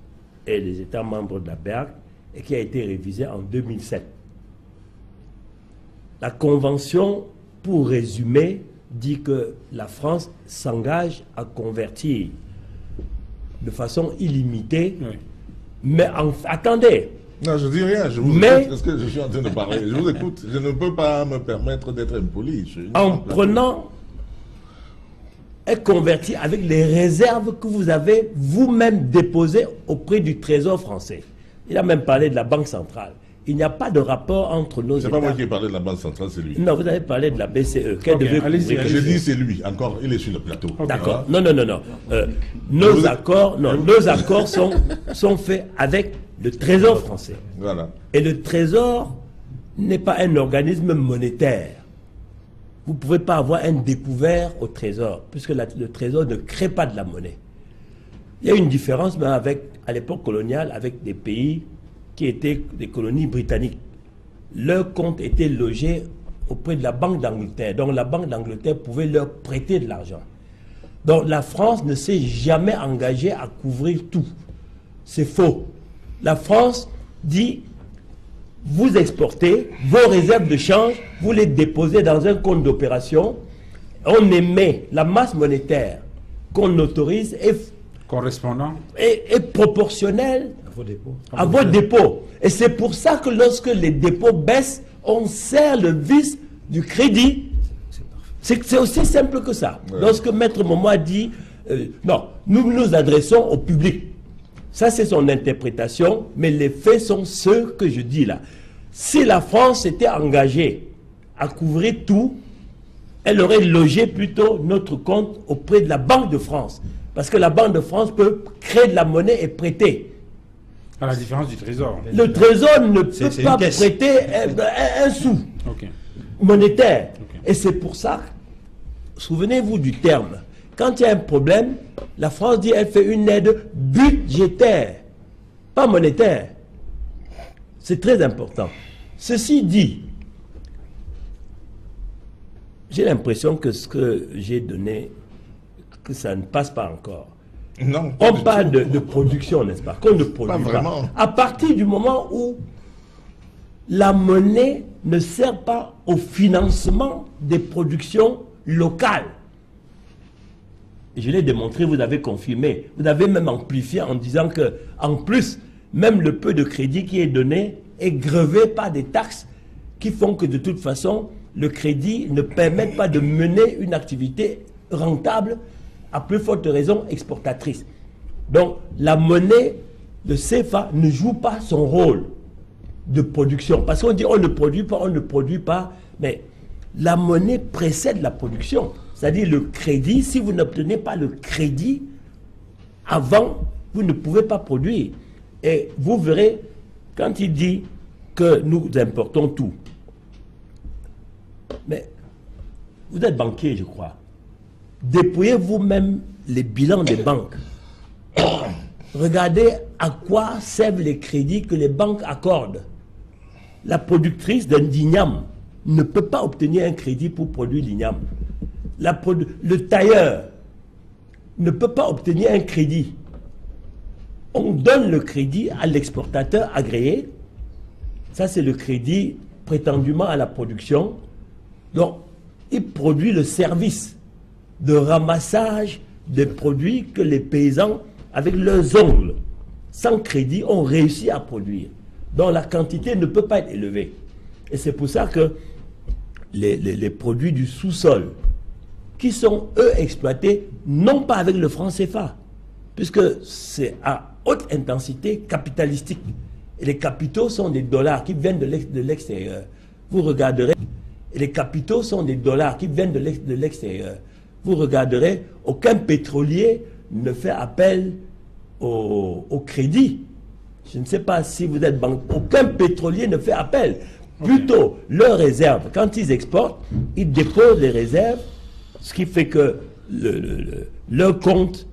et les États membres de la BERC et qui a été révisée en 2007. La convention, pour résumer, dit que la France s'engage à convertir de façon illimitée. Oui. Mais attendez, Non, je dis rien, je vous écoute. Est-ce que je suis en train de parler? Je vous écoute. Je ne peux pas me permettre d'être impoli. En prenant et converti avec les réserves que vous avez vous-même déposées auprès du Trésor français. Il a même parlé de la Banque centrale. Il n'y a pas de rapport entre nos États. C'est pas moi qui ai parlé de la Banque centrale, c'est lui. Non, vous avez parlé de la BCE. J'ai dit c'est lui. Encore, il est sur le plateau. D'accord. Non. Nos accords sont faits avec le Trésor français. Voilà. Et le Trésor n'est pas un organisme monétaire. Vous ne pouvez pas avoir un découvert au Trésor, puisque le Trésor ne crée pas de la monnaie. Il y a une différence, mais à l'époque coloniale, avec des pays qui étaient des colonies britanniques. Leur compte était logé auprès de la Banque d'Angleterre. Donc la Banque d'Angleterre pouvait leur prêter de l'argent. Donc la France ne s'est jamais engagée à couvrir tout. C'est faux. La France dit, vous exportez vos réserves de change, vous les déposez dans un compte d'opération, on émet la masse monétaire qu'on autorise correspondant est proportionnelle à vos dépôts. Et c'est pour ça que lorsque les dépôts baissent, on serre le vis du crédit. C'est aussi simple que ça. Ouais. Lorsque Maître Momo a dit, non, nous nous adressons au public. Ça, c'est son interprétation, mais les faits sont ceux que je dis là. Si la France était engagée à couvrir tout, elle aurait logé plutôt notre compte auprès de la Banque de France. Parce que la Banque de France peut créer de la monnaie et prêter. À la différence du Trésor. Le Trésor ne peut pas prêter un sou monétaire. Et c'est pour ça, souvenez-vous du terme, quand il y a un problème, la France dit qu'elle fait une aide budgétaire, pas monétaire. C'est très important. Ceci dit, j'ai l'impression que ce que j'ai donné, que ça ne passe pas encore. Non, on parle de production, n'est-ce pas? Qu'on ne produit pas. Vraiment. À partir du moment où la monnaie ne sert pas au financement des productions locales. Je l'ai démontré, vous avez confirmé, vous avez même amplifié en disant que, en plus, même le peu de crédit qui est donné est grevé par des taxes qui font que de toute façon, le crédit ne permet pas de mener une activité rentable, à plus forte raison exportatrice. Donc, la monnaie, le CFA, ne joue pas son rôle de production. Parce qu'on dit on ne produit pas, mais la monnaie précède la production. C'est-à-dire le crédit, si vous n'obtenez pas le crédit, avant, vous ne pouvez pas produire. Et vous verrez, quand il dit que nous importons tout, mais vous êtes banquier, je crois. Dépouillez vous-même les bilans des banques. Regardez à quoi servent les crédits que les banques accordent. La productrice d'un d'igname ne peut pas obtenir un crédit pour produire l'igname. Le tailleur ne peut pas obtenir un crédit. On donne le crédit à l'exportateur agréé. Ça, c'est le crédit prétendument à la production. Donc, il produit le service de ramassage des produits que les paysans, avec leurs ongles, sans crédit, ont réussi à produire. Donc la quantité ne peut pas être élevée. Et c'est pour ça que les produits du sous-sol, qui sont, eux, exploités, non pas avec le franc CFA, puisque c'est à haute intensité capitalistique. Et les capitaux sont des dollars qui viennent de l'extérieur. Vous regarderez, et les capitaux sont des dollars qui viennent de l'extérieur. Vous regarderez, aucun pétrolier ne fait appel au crédit. Je ne sais pas si vous êtes banquier. Aucun pétrolier ne fait appel. Plutôt, leurs réserves, quand ils exportent, ils déposent les réserves, ce qui fait que leur compte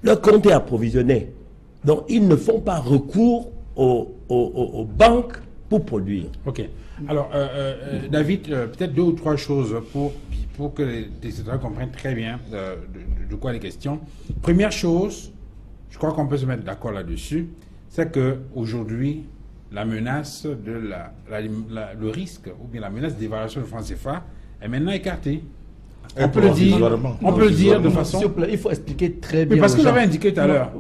est approvisionné. Donc, ils ne font pas recours aux banques pour produire. Ok. Alors, David, peut-être 2 ou 3 choses pour que les téléspectateurs comprennent très bien de quoi il est question. Première chose, je crois qu'on peut se mettre d'accord là-dessus, c'est qu'aujourd'hui, la menace le risque ou bien la menace d'évaluation du franc CFA est maintenant écartée. On peut le dire, on peut le dire de façon... S'il vous plaît, il faut expliquer très bien. Mais parce aux que gens. j'avais indiqué tout à l'heure.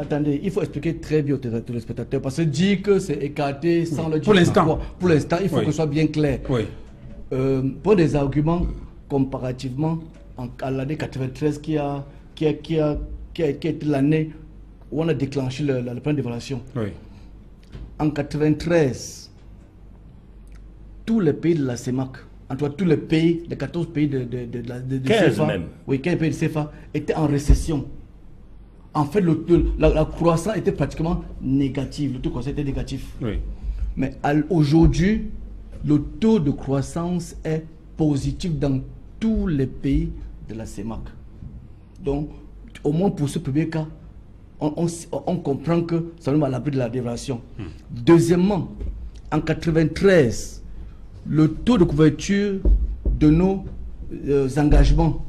Attendez, il faut expliquer très bien aux téléspectateurs. Parce que dire que c'est écarté sans le dire. Pour l'instant, il faut que ce soit bien clair. Oui. Pour des arguments comparativement à l'année 93 qui a été l'année où on a déclenché le plan d'évaluation. Oui. En 93, tous les pays de la CEMAC, en tout cas tous les pays, les 14 pays de 15 CFA, même. oui, 15 pays de CFA étaient en récession. En fait, la croissance était pratiquement négative, le taux de croissance était négatif. Oui. Mais aujourd'hui, le taux de croissance est positif dans tous les pays de la CEMAC. Donc, au moins pour ce premier cas, on comprend que ça nous met à l'abri de la dévaluation. Deuxièmement, en 93, le taux de couverture de nos engagements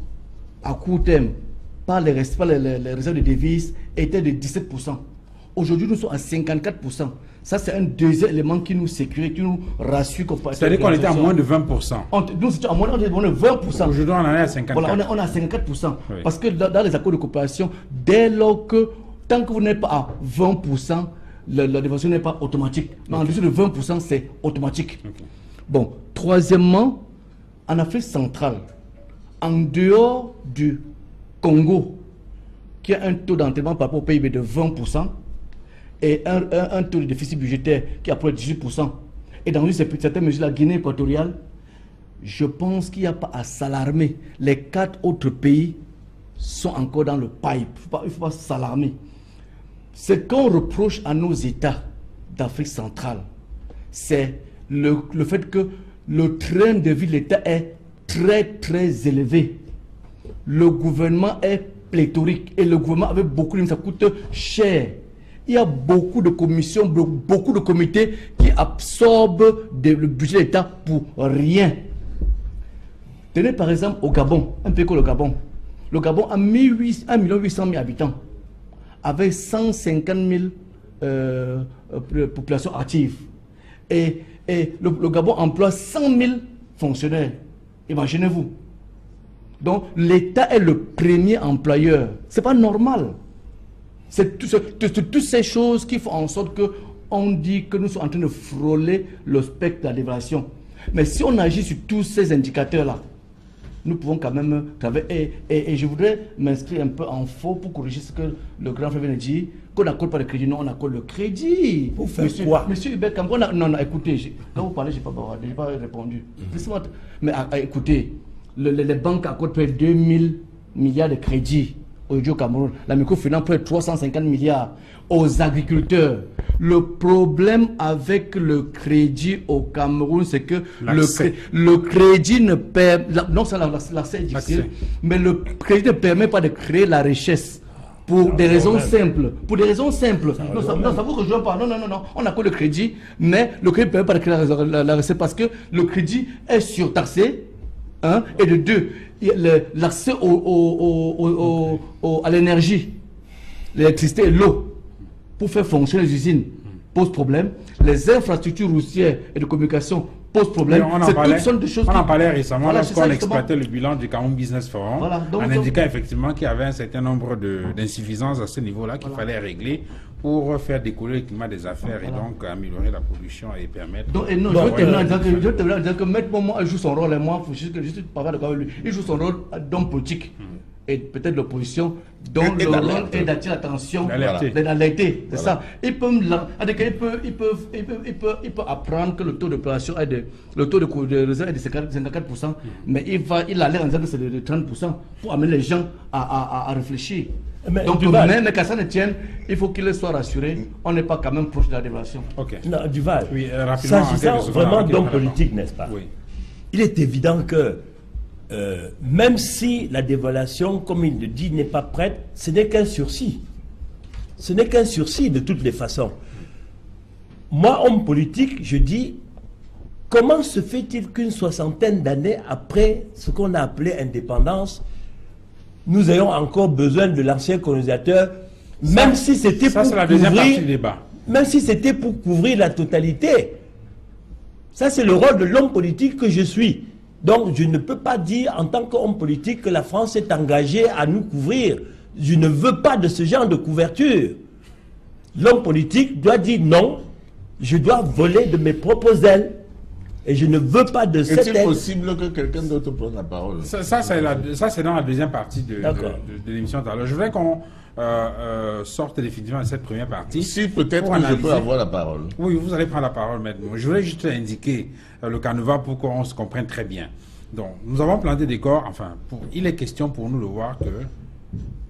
à court terme par les réserves de devises était de 17%. Aujourd'hui, nous sommes à 54%. Ça, c'est un deuxième élément qui nous sécurise, qui nous rassure. C'est-à-dire qu'on était à moins de 20%. Nous étions à moins de 20%. Aujourd'hui, on en est à 54%. Voilà, on est à 54%. Oui. Parce que dans les accords de coopération, dès lors que, tant que vous n'êtes pas à 20%, la dévaluation n'est pas automatique. Mais en dessous de 20%, c'est automatique. Okay. Bon, troisièmement, en Afrique centrale, en dehors du Congo, qui a un taux d'entraînement par rapport au PIB de 20%, et un taux de déficit budgétaire qui approche 18%, et dans une certaine mesure la Guinée équatoriale, je pense qu'il n'y a pas à s'alarmer. Les 4 autres pays sont encore dans le pipe. Il ne faut pas s'alarmer. Ce qu'on reproche à nos États d'Afrique centrale, c'est le fait que le train de vie de l'État est très très élevé. Le gouvernement est pléthorique et le gouvernement avec beaucoup de ça coûte cher. Il y a beaucoup de commissions, beaucoup de comités qui absorbent le budget de l'État pour rien. Tenez par exemple au Gabon, un pays comme le Gabon. Le Gabon a 1 800 000 habitants, avec 150 000 populations actives. Et le Gabon emploie 100 000 fonctionnaires. Imaginez-vous. Donc l'État est le premier employeur. Ce n'est pas normal. C'est toutes ces choses qui font en sorte qu'on dit que nous sommes en train de frôler le spectre de la dévaluation. Mais si on agit sur tous ces indicateurs-là, nous pouvons quand même travailler. Et je voudrais m'inscrire un peu en faux pour corriger ce que le grand frère vient de dire, qu'on n'accorde pas le crédit. Non, on accorde le crédit. Pour faire quoi? Monsieur Hubert, non, écoutez, quand vous parlez, je n'ai pas répondu. Mais écoutez, les banques accordent près de 2000 milliards de crédits aujourd'hui au Cameroun. La microfinance près de 350 milliards aux agriculteurs. Le problème avec le crédit au Cameroun, c'est que le crédit ne permet... Non, c'est l'accès est difficile, mais le crédit ne permet pas de créer la richesse. Pour des raisons simples. Pour des raisons simples. Non, ça vous rejoint pas. Non. On accorde le crédit, mais le crédit ne permet pas de créer la recette parce que le crédit est surtaxé. Et de deux, l'accès à l'énergie, l'électricité et l'eau pour faire fonctionner les usines pose problème. Les infrastructures routières et de communication posent problème. On en parlait récemment lorsqu'on exploitait le bilan du Cameroun Business Forum, en indiquant effectivement qu'il y avait un certain nombre d'insuffisances à ce niveau-là qu'il fallait régler pour faire décoller le climat des affaires et donc améliorer la production et permettre... Je veux terminer en disant que Maître Momo joue son rôle et moi, je suis pas d'accord avec lui, il joue son rôle d'homme politique. Et peut-être l'opposition, dont le rôle est d'attirer l'attention, d'alerter. C'est ça. Il peut apprendre que le taux de population le taux de réserve est de 54%, mais il a l'air en disant que c'est de 30% pour amener les gens à réfléchir. Donc, mais qu'à ça ne tienne, il faut qu'il soit rassuré, on n'est pas quand même proche de la dévaluation. Non, Duval, oui, s'agissant vraiment d'homme politique, n'est-ce pas? Oui. Il est évident que même si la dévaluation, comme il le dit, n'est pas prête, ce n'est qu'un sursis. Ce n'est qu'un sursis de toutes les façons. Moi, homme politique, je dis, comment se fait-il qu'une soixantaine d'années après ce qu'on a appelé indépendance, nous ayons encore besoin de l'ancien colonisateur, même si c'était pour couvrir, même si c'était pour couvrir la totalité. Ça, c'est le rôle de l'homme politique que je suis. Donc, je ne peux pas dire en tant qu'homme politique que la France est engagée à nous couvrir. Je ne veux pas de ce genre de couverture. L'homme politique doit dire non, je dois voler de mes propres ailes. Et je ne veux pas de cette aide. Est-il possible que quelqu'un d'autre prenne la parole? Ça c'est dans la deuxième partie de l'émission. Alors, je voudrais qu'on sorte définitivement de cette première partie. Si peut-être que je peux avoir la parole. Oui, vous allez prendre la parole maintenant. Je voulais juste indiquer le canevas pour qu'on se comprenne très bien. Donc, nous avons planté des corps. Enfin, il est question pour nous de voir que,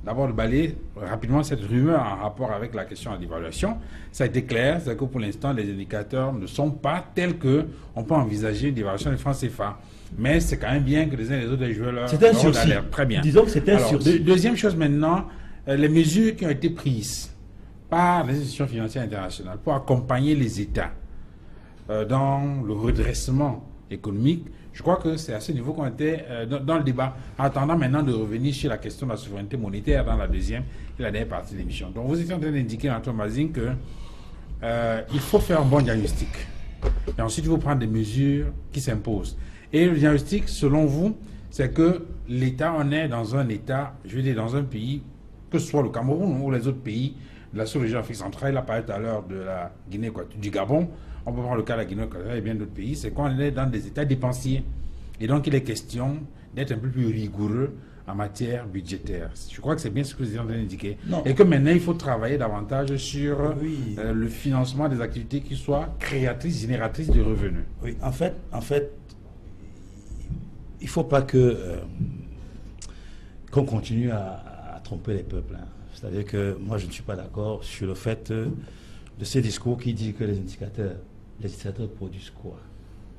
d'abord, de balayer rapidement cette rumeur en rapport avec la question de l'évaluation. Ça a été clair, c'est que pour l'instant, les indicateurs ne sont pas tels qu'on peut envisager une évaluation du franc CFA. Mais c'est quand même bien que les uns et les autres aient joué leur rôle d'alerte. Très bien. Disons que c'est un sursis. Deuxième chose maintenant, les mesures qui ont été prises par les institutions financières internationales pour accompagner les États dans le redressement économique. Je crois que c'est à ce niveau qu'on était dans le débat, en attendant maintenant de revenir sur la question de la souveraineté monétaire dans la deuxième et la dernière partie de l'émission. Donc vous étiez en train d'indiquer, Antoine Mazin, que il faut faire un bon diagnostic. Et ensuite, il faut prendre des mesures qui s'imposent. Et le diagnostic, selon vous, c'est que l'État, on est dans un État, je veux dire, dans un pays, que ce soit le Cameroun ou les autres pays de la sous-région Afrique centrale, il a parlé tout à l'heure de la Guinée, du Gabon, on peut prendre le cas de la Guinée et bien d'autres pays, c'est qu'on est dans des États dépensiers. Et donc, il est question d'être un peu plus rigoureux en matière budgétaire. Je crois que c'est bien ce que vous êtes en train d'indiquer. Et que maintenant, il faut travailler davantage sur le financement des activités qui soient créatrices, génératrices de revenus. Oui, en fait, il ne faut pas qu'on continue à tromper les peuples. Hein. C'est-à-dire que moi, je ne suis pas d'accord sur le fait de ces discours qui disent que les indicateurs produisent quoi?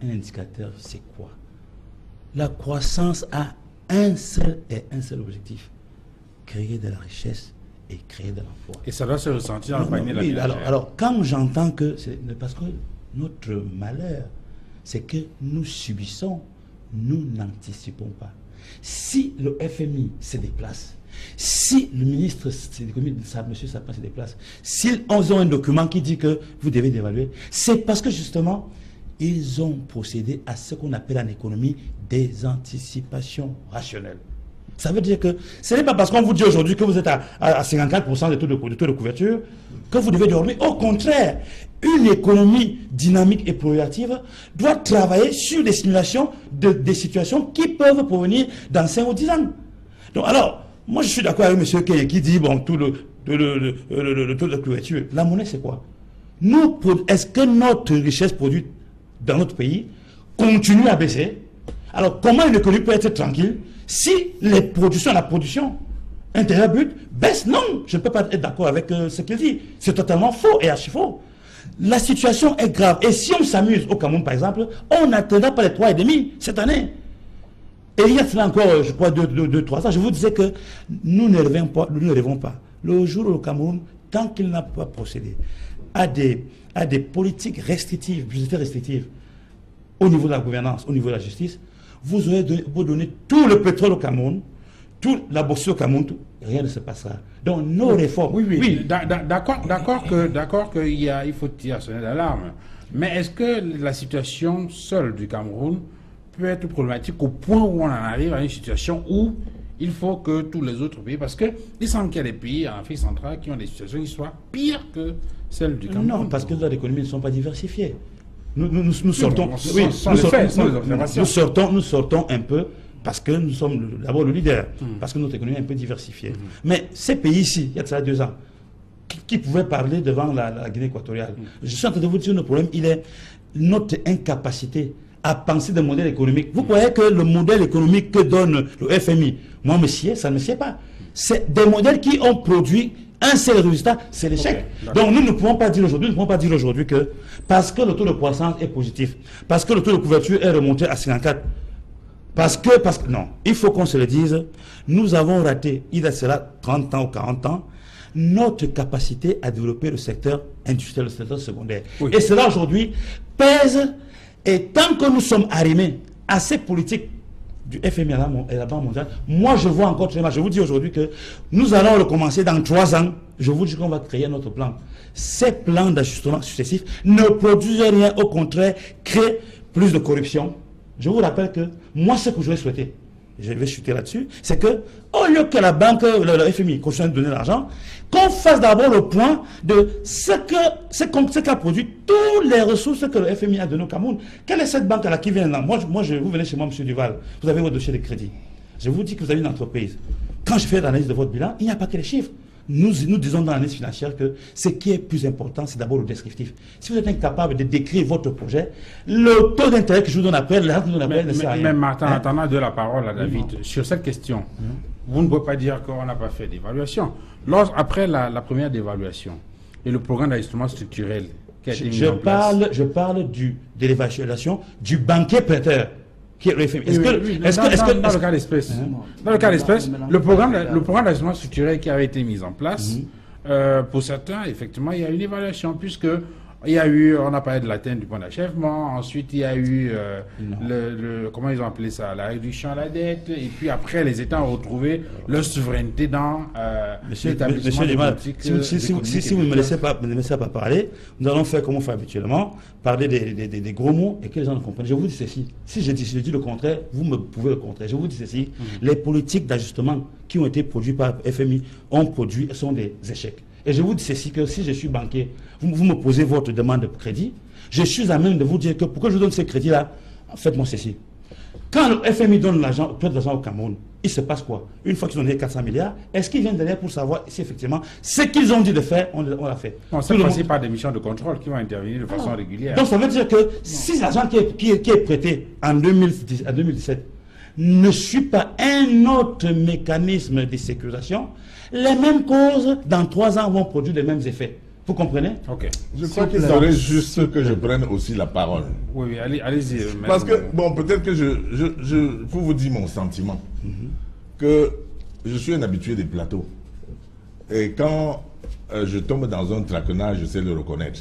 Un indicateur, c'est quoi? La croissance a un seul objectif, créer de la richesse et créer de l'emploi. Et ça doit se ressentir dans le panier de la ménagère. Alors, quand j'entends que c'est parce que notre malheur, c'est que nous subissons, nous n'anticipons pas. Si le FMI se déplace, si le ministre de l'économie, M. Sapin, se déplace, s'ils ont un document qui dit que vous devez dévaluer, c'est parce que justement, ils ont procédé à ce qu'on appelle en économie des anticipations rationnelles. Ça veut dire que ce n'est pas parce qu'on vous dit aujourd'hui que vous êtes à 54% de taux de couverture que vous devez dormir. Au contraire, une économie dynamique et proactive doit travailler sur des simulations des situations qui peuvent provenir dans 5 ou 10 ans. Donc alors, moi je suis d'accord avec M. Keye qui dit, bon, tout le taux de couverture. La monnaie c'est quoi? Est-ce que notre richesse produite dans notre pays continue à baisser? Alors comment une économie peut être tranquille si la production intérieure brute baisse? Non, je ne peux pas être d'accord avec ce qu'il dit. C'est totalement faux et archi faux. La situation est grave. Et si on s'amuse au Cameroun, par exemple, on n'atteindra pas les 3,5 cette année. Et il y a cela encore, je crois, 2-3 ans, je vous disais que nous ne rêvons pas. Le jour où le Cameroun, tant qu'il n'a pas procédé à des politiques restrictives, budgétaires restrictives, au niveau de la gouvernance, au niveau de la justice, vous aurez donné tout le pétrole au Cameroun, toute la bourse au Cameroun, rien ne se passera. Donc nos réformes... Oui. D'accord qu'il faut tirer à sonner l'alarme. Mais est-ce que la situation seule du Cameroun peut être problématique au point où on en arrive à une situation où il faut que tous les autres pays... Parce qu'il semble qu'il y a des pays en Afrique centrale qui ont des situations qui soient pires que celles du Cameroun. Non, parce que les économies ne sont pas diversifiées. Nous sortons un peu parce que nous sommes d'abord le leader, parce que notre économie est un peu diversifiée. Mais ces pays-ci, il y a de ça 2 ans, qui pouvaient parler devant la Guinée équatoriale. Je suis en train de vous dire le problème, il est notre incapacité à penser des modèles économiques. Vous croyez que le modèle économique que donne le FMI, moi, ça ne me sied pas. C'est des modèles qui ont produit un seul résultat, c'est l'échec. Donc nous ne pouvons pas dire aujourd'hui que parce que le taux de croissance est positif, parce que le taux de couverture est remonté à 54, parce que non, il faut qu'on se le dise, nous avons raté, il y a cela 30 ans ou 40 ans, notre capacité à développer le secteur industriel, le secteur secondaire. Oui. Et cela aujourd'hui pèse, et tant que nous sommes arrimés à ces politiques du FMI et la Banque mondiale, moi je vois encore très mal. Je vous dis aujourd'hui que nous allons recommencer dans 3 ans. Je vous dis qu'on va créer notre plan. Ces plans d'ajustement successifs ne produisent rien, au contraire, créent plus de corruption, Je vous rappelle que moi, ce que j'aurais souhaité, je vais chuter là-dessus, c'est que, au lieu que la banque, le FMI, continue de donner l'argent, qu'on fasse d'abord le point de ce qu'a produit toutes les ressources que le FMI a données au Cameroun. Quelle est cette banque-là qui vient là? Vous venez chez moi, M. Duval, vous avez votre dossier de crédit. Je vous dis que vous avez une entreprise. Quand je fais l'analyse de votre bilan, il n'y a pas que les chiffres. Nous disons dans l'analyse financière que ce qui est plus important, c'est d'abord le descriptif. Si vous êtes incapable de décrire votre projet, le taux d'intérêt que je vous donne après, le reste que je vous donne après, ne sert à rien. Mais Martin, en attendant de la parole à David, sur cette question, vous ne pouvez pas dire qu'on n'a pas fait d'évaluation. Après la première dévaluation et le programme d'ajustement structurel qui a été mis en place... Je parle de l'évaluation du banquier prêteur. Qui est le FMI. Dans le cas d'espèce, le programme d'ajustement structurel qui avait été mis en place, pour certains, effectivement, il y a une évaluation, puisque il y a eu, on a parlé de l'atteinte du point d'achèvement, ensuite il y a eu comment ils ont appelé ça, la réduction à la dette, et puis après les États ont retrouvé leur souveraineté dans l'établissement des politiques. Si vous ne me laissez pas parler, nous allons faire comme on fait habituellement, parler des gros mots et que les gens ne comprennent. Je vous dis ceci, si je dis le contraire, vous me pouvez le contraire. Je vous dis ceci, les politiques d'ajustement qui ont été produites par FMI sont des échecs. Et je vous dis ceci, que si je suis banquier, vous me posez votre demande de crédit, je suis à même de vous dire que pour que je vous donne ce crédit-là, faites-moi ceci. Quand le FMI donne l'argent au Cameroun, il se passe quoi? Une fois qu'ils ont donné 400 milliards, est-ce qu'ils viennent derrière pour savoir si effectivement ce qu'ils ont dit de faire, on l'a fait? Non, c'est passé par des missions de contrôle qui vont intervenir de façon régulière. Donc ça veut dire que si l'argent qui est prêté en 2017 ne suit pas un autre mécanisme de sécurisation, les mêmes causes, dans 3 ans, vont produire les mêmes effets. Vous comprenez? Ok. Je crois qu'il faudrait juste que je prenne aussi la parole. Oui, allez-y. Parce que, bon, peut-être que pour vous dire mon sentiment, que je suis un habitué des plateaux. Et quand je tombe dans un traquenage, je sais le reconnaître.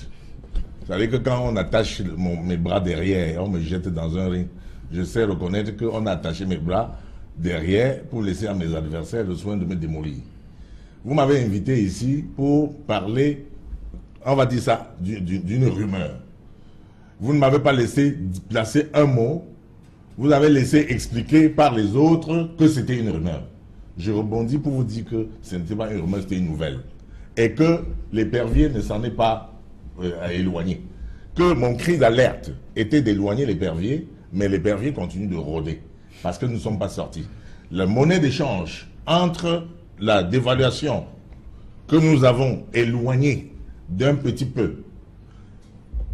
C'est-à-dire que quand on attache mes bras derrière et on me jette dans un ring, je sais reconnaître qu'on a attaché mes bras derrière pour laisser à mes adversaires le soin de me démolir. Vous m'avez invité ici pour parler, on va dire ça, d'une rumeur. Vous ne m'avez pas laissé placer un mot, vous avez laissé expliquer par les autres que c'était une rumeur. Je rebondis pour vous dire que ce n'était pas une rumeur, c'était une nouvelle. Et que l'épervier ne s'en est pas éloigné. Que mon cri d'alerte était d'éloigner l'épervier, mais l'épervier continue de rôder. Parce que nous ne sommes pas sortis. La monnaie d'échange entre la dévaluation que nous avons éloignée d'un petit peu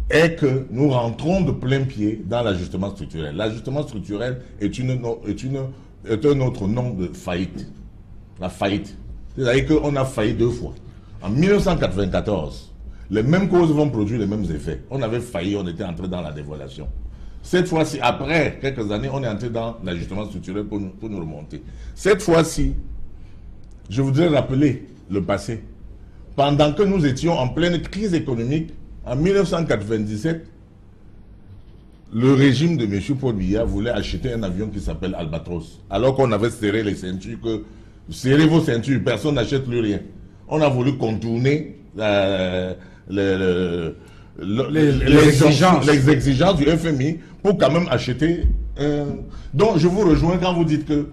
est que nous rentrons de plein pied dans l'ajustement structurel. L'ajustement structurel est un autre nom de faillite. La faillite. C'est-à-dire qu'on a failli 2 fois. En 1994, les mêmes causes vont produire les mêmes effets. On avait failli, on était entré dans la dévaluation. Cette fois-ci, après quelques années, on est entré dans l'ajustement structurel pour nous remonter. Cette fois-ci, je voudrais rappeler le passé. Pendant que nous étions en pleine crise économique, en 1997, le régime de M. Paul Biya voulait acheter un avion qui s'appelle Albatros. Alors qu'on avait serré les ceintures, serrez vos ceintures, personne n'achète plus rien. On a voulu contourner les exigences du FMI pour quand même acheter. Donc je vous rejoins quand vous dites que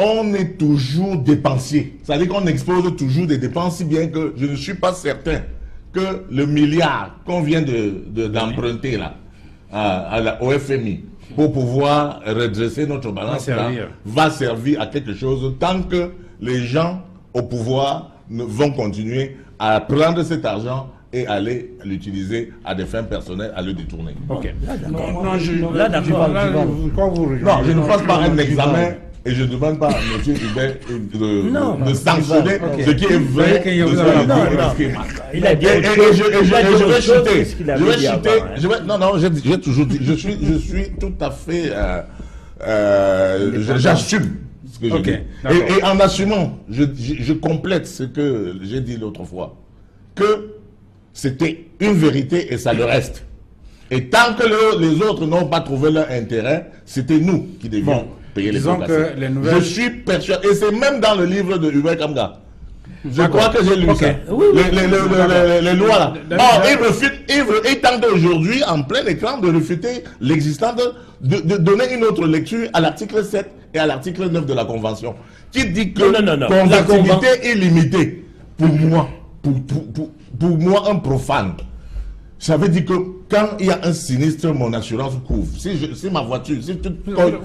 on est toujours dépensier. C'est-à-dire qu'on expose toujours des dépenses, si bien que je ne suis pas certain que le milliard qu'on vient d'emprunter là, au FMI pour pouvoir redresser notre balance va servir à quelque chose tant que les gens au pouvoir vont continuer à prendre cet argent et aller l'utiliser à des fins personnelles, à le détourner. Ok. Non, je ne fasse pas un examen et je ne demande pas à M. Hubert de sanctionner ce qui est vrai. Il a dit je vais chuter. Non, j'ai toujours dit, je suis tout à fait, j'assume ce que je dis. Et en assumant, je complète ce que j'ai dit l'autre fois, que c'était une vérité et ça le reste. Et tant que les autres n'ont pas trouvé leur intérêt, c'était nous qui devions payer les pots cassés. Je suis persuadé, et c'est même dans le livre de Hubert Kamga, Je crois que j'ai lu ça. Oui, oui. Les lois là. Or, ils tentent aujourd'hui, en plein écran, de réfuter l'existence, de donner une autre lecture à l'article 7 et à l'article 9 de la Convention, qui dit que convertibilité illimitée, pour moi, un profane. Ça veut dire que quand il y a un sinistre, mon assurance couvre. Si ma voiture, si tu colles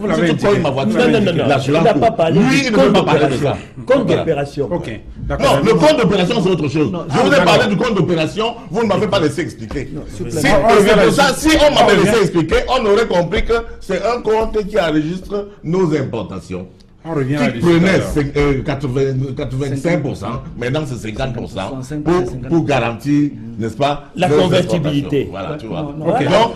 ma voiture, l'assurance couvre. Pas parlé lui, il ne veut pas parler de ça. Compte d'opération. Ok. Non, le compte d'opération, c'est autre chose. Je vous ai parlé du compte d'opération, vous ne m'avez pas laissé expliquer. C'est pour ça, si on m'avait laissé expliquer, on aurait compris que c'est un compte qui enregistre nos importations. On revient à qui prenait 85%, maintenant c'est 50% pour garantir, n'est-ce pas, la convertibilité. Voilà, tu vois. Okay. Donc,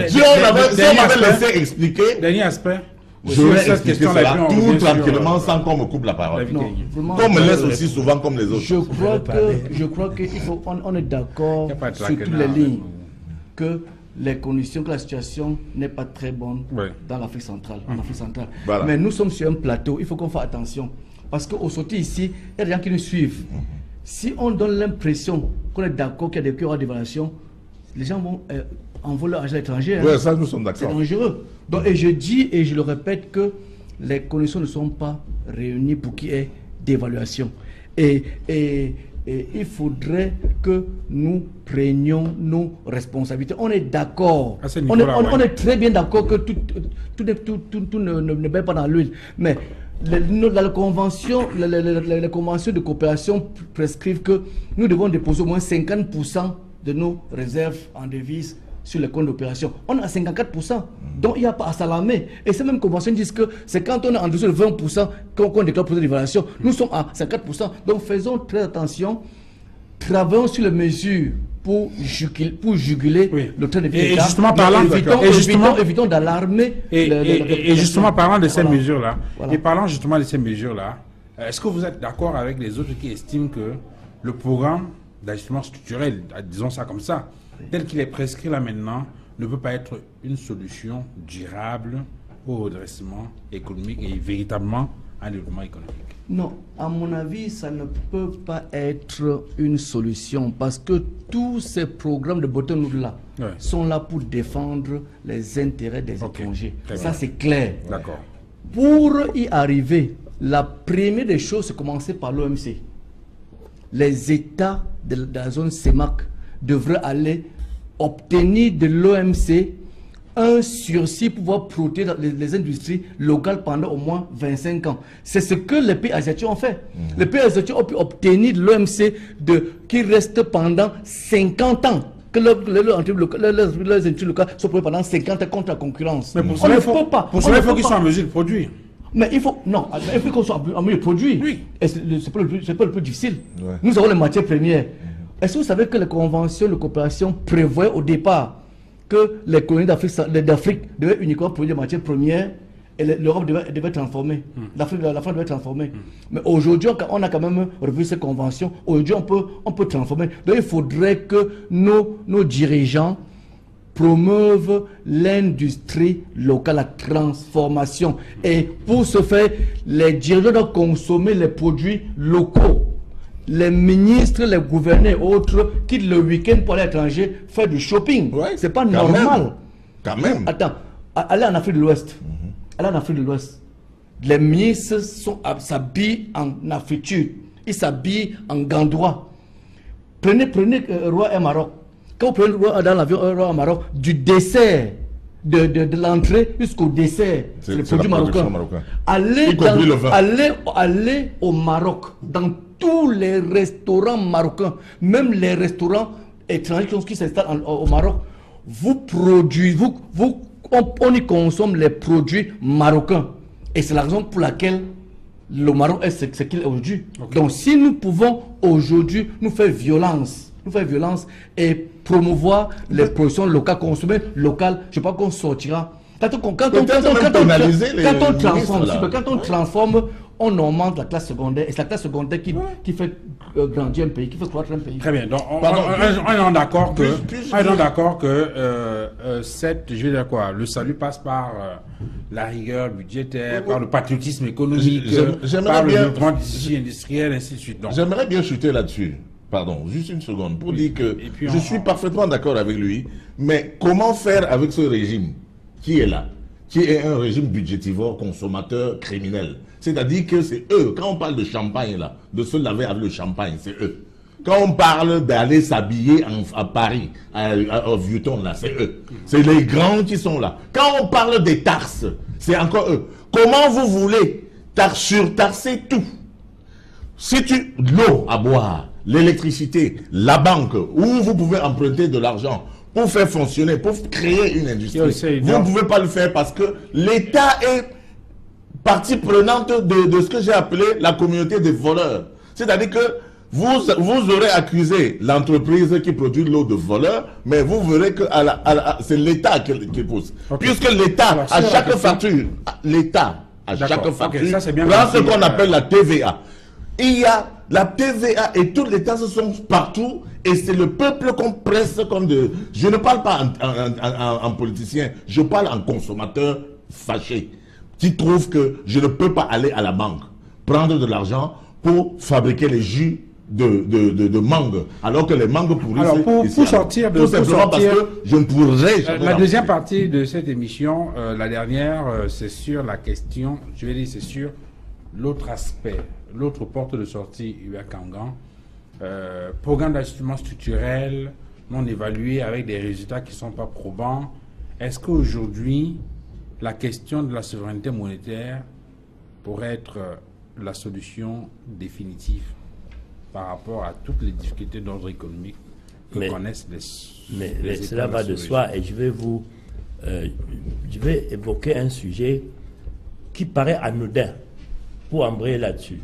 si on m'avait laissé expliquer, dernier aspect, j'aurais expliqué cela tout tranquillement sans qu'on me coupe la parole. Qu'on me laisse aussi souvent comme les autres. Je crois qu'on est d'accord sur toutes les lignes que les conditions, que la situation n'est pas très bonne dans l'Afrique centrale, en Afrique centrale. Voilà. Mais nous sommes sur un plateau, il faut qu'on fasse attention. Parce qu'au sortir ici, il y a des gens qui nous suivent. Si on donne l'impression qu'on est d'accord qu'il y aura des dévaluations, les gens vont envoyer leur argent à l'étranger. Oui, ça nous sommes d'accord. C'est dangereux. Donc, et je dis et je le répète que les conditions ne sont pas réunies pour qu'il y ait d'évaluation. Et il faudrait que nous prenions nos responsabilités. On est d'accord. On est très bien d'accord que tout ne baisse pas dans l'huile. Mais la convention, les conventions de coopération prescrivent que nous devons déposer au moins 50% de nos réserves en devises sur les comptes d'opération. On est à 54%. Donc il n'y a pas à s'alarmer. Et ces mêmes conventions disent que c'est quand on est en dessous de 20% qu'on déclare pour l'évaluation. Nous sommes à 54%. Donc faisons très attention. Travaillons sur les mesures pour juguler le train de vie. Et justement parlant, évitons d'alarmer. Et justement parlant de ces mesures-là, et parlant justement de ces mesures-là, est-ce que vous êtes d'accord avec les autres qui estiment que le programme d'ajustement structurel, disons ça comme ça, tel qu'il est prescrit là maintenant, ne peut pas être une solution durable au redressement économique et véritablement un développement économique? Non, à mon avis, ça ne peut pas être une solution parce que tous ces programmes de bottom-up là sont là pour défendre les intérêts des étrangers. Ça, c'est clair. D'accord. Pour y arriver, la première des choses, c'est commencer par l'OMC. Les États de la zone CEMAC devraient aller obtenir de l'OMC un sursis pour pouvoir protéger les industries locales pendant au moins 25 ans. C'est ce que les pays asiatiques ont fait. Les pays asiatiques ont pu obtenir de l'OMC qui reste pendant 50 ans. Que leurs industries locales soient protégées pendant 50 ans contre la concurrence. Mais pour cela, il faut qu'ils soient en mesure de produire. Mais il faut qu'on soit en mesure de produire. Oui. Et c'est pas le plus difficile. Ouais. Nous avons les matières premières. Est-ce que vous savez que les conventions de coopération prévoient au départ que les colonies d'Afrique devaient uniquement produire des matières premières et l'Europe devait transformer. L'Afrique devait transformer. Mais aujourd'hui, on a quand même revu ces conventions. Aujourd'hui, on peut transformer. Donc, il faudrait que nos dirigeants promeuvent l'industrie locale, la transformation. Et pour ce faire, les dirigeants doivent consommer les produits locaux. Les ministres, les gouverneurs et autres quittent le week-end pour aller à l'étranger faire du shopping. Ouais, c'est pas normal. Quand même. Attends, allez en Afrique de l'Ouest. Allez en Afrique de l'Ouest. Les ministres s'habillent en afritude. Ils s'habillent en gandois. Prenez Roi et Maroc. Quand vous prenez dans l'avion Roi et Maroc, du dessert, de l'entrée jusqu'au dessert, c'est le produit marocain. Allez au Maroc, dans tous les restaurants marocains, même les restaurants étrangers qui s'installent au Maroc, on y consomme les produits marocains. Et c'est la raison pour laquelle le Maroc est ce qu'il est aujourd'hui. Okay. Donc si nous pouvons aujourd'hui nous faire violence et promouvoir les productions locales, consommer locales, je pense qu'on sortira. Quand on transforme, on augmente la classe secondaire, et c'est la classe secondaire qui fait grandir un pays, qui fait croître un pays. Très bien. Donc, on est d'accord que le salut passe par la rigueur budgétaire, par le patriotisme économique, par le développement du tissu industriel, ainsi de suite. J'aimerais bien chuter là-dessus. Pardon, juste une seconde, pour dire que je suis parfaitement d'accord avec lui, mais comment faire avec ce régime qui est là, qui est un régime budgétivore, consommateur, criminel? C'est-à-dire que c'est eux, quand on parle de champagne là, de se laver avec le champagne, c'est eux. Quand on parle d'aller s'habiller à Paris, au Vuitton là, c'est eux. C'est les grands qui sont là. Quand on parle des taxes, c'est encore eux. Comment vous voulez surtaxer tout? Si l'eau à boire, l'électricité, la banque, où vous pouvez emprunter de l'argent pour faire fonctionner, pour créer une industrie, vous ne pouvez pas le faire parce que l'État est partie prenante de ce que j'ai appelé la communauté des voleurs. C'est-à-dire que vous aurez accusé l'entreprise qui produit l'eau de voleurs, mais vous verrez que c'est l'État qui pousse. Okay. Puisque l'État, à chaque facture, prend ce qu'on appelle la TVA. Il y a la TVA et toutes les taxes sont partout et c'est le peuple qu'on presse comme de... Je ne parle pas en politicien, je parle en consommateur fâché qui trouve que je ne peux pas aller à la banque prendre de l'argent pour fabriquer les jus de mangue, alors que les mangues pourrissent. Alors pour sortir de... Tout simplement parce que je ne pourrais jamais... La deuxième partie de cette émission, la dernière, c'est sur la question, je vais dire, c'est sur l'autre aspect, l'autre porte de sortie UA Kangan, programme d'ajustement structurel non évalué avec des résultats qui ne sont pas probants. Est-ce qu'aujourd'hui, la question de la souveraineté monétaire pourrait être la solution définitive par rapport à toutes les difficultés d'ordre économique que connaissent les cela va de soi, et je vais évoquer un sujet qui paraît anodin pour embrayer là-dessus.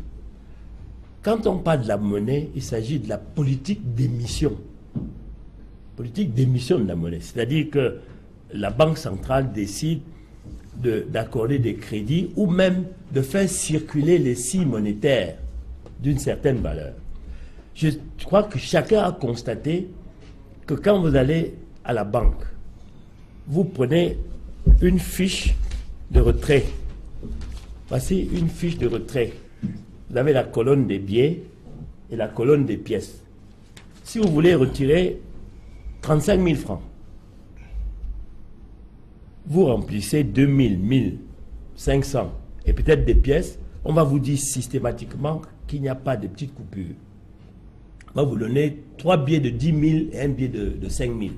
Quand on parle de la monnaie, il s'agit de la politique d'émission. Politique d'émission de la monnaie. C'est-à-dire que la Banque centrale décide d'accorder des crédits ou même de faire circuler les scies monétaires d'une certaine valeur. Je crois que chacun a constaté que quand vous allez à la banque, vous prenez une fiche de retrait. Voici une fiche de retrait. Vous avez la colonne des billets et la colonne des pièces. Si vous voulez retirer 35 000 francs, vous remplissez 2 000, 1 500 et peut-être des pièces, on va vous dire systématiquement qu'il n'y a pas de petites coupures. On va vous donner 3 billets de 10 000 et un billet de 5 000.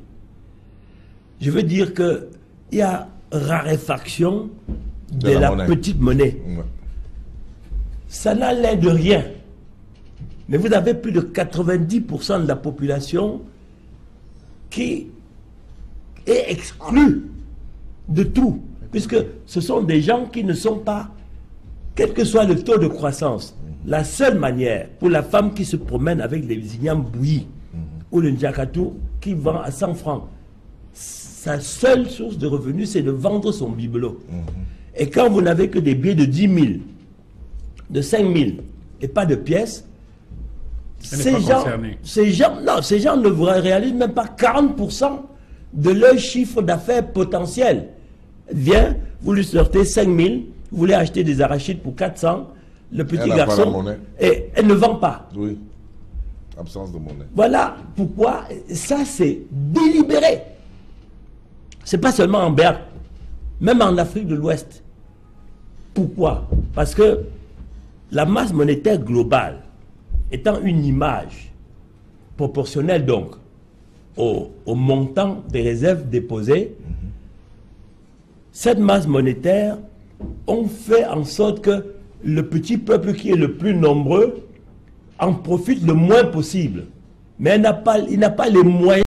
Je veux dire qu'il y a raréfaction de la petite monnaie. Ouais. Ça n'a l'air de rien. Mais vous avez plus de 90% de la population qui est exclue de tout. Puisque ce sont des gens qui ne sont pas, quel que soit le taux de croissance, la seule manière pour la femme qui se promène avec les ignames bouillis ou le njakatou qui vend à 100 francs, sa seule source de revenus, c'est de vendre son bibelot. Et quand vous n'avez que des billets de 10 000, de 5 000 et pas de pièces, ces gens ne vous réalisent même pas 40% de leur chiffre d'affaires potentiel. Viens, vous lui sortez 5 000, vous voulez acheter des arachides pour 400, le petit garçon, et elle ne vend pas. Oui, absence de monnaie. Voilà pourquoi ça c'est délibéré. C'est pas seulement en Berck, même en Afrique de l'Ouest. Pourquoi? Parce que la masse monétaire globale étant une image proportionnelle donc au montant des réserves déposées, cette masse monétaire, on fait en sorte que le petit peuple qui est le plus nombreux en profite le moins possible. Mais il n'a pas les moyens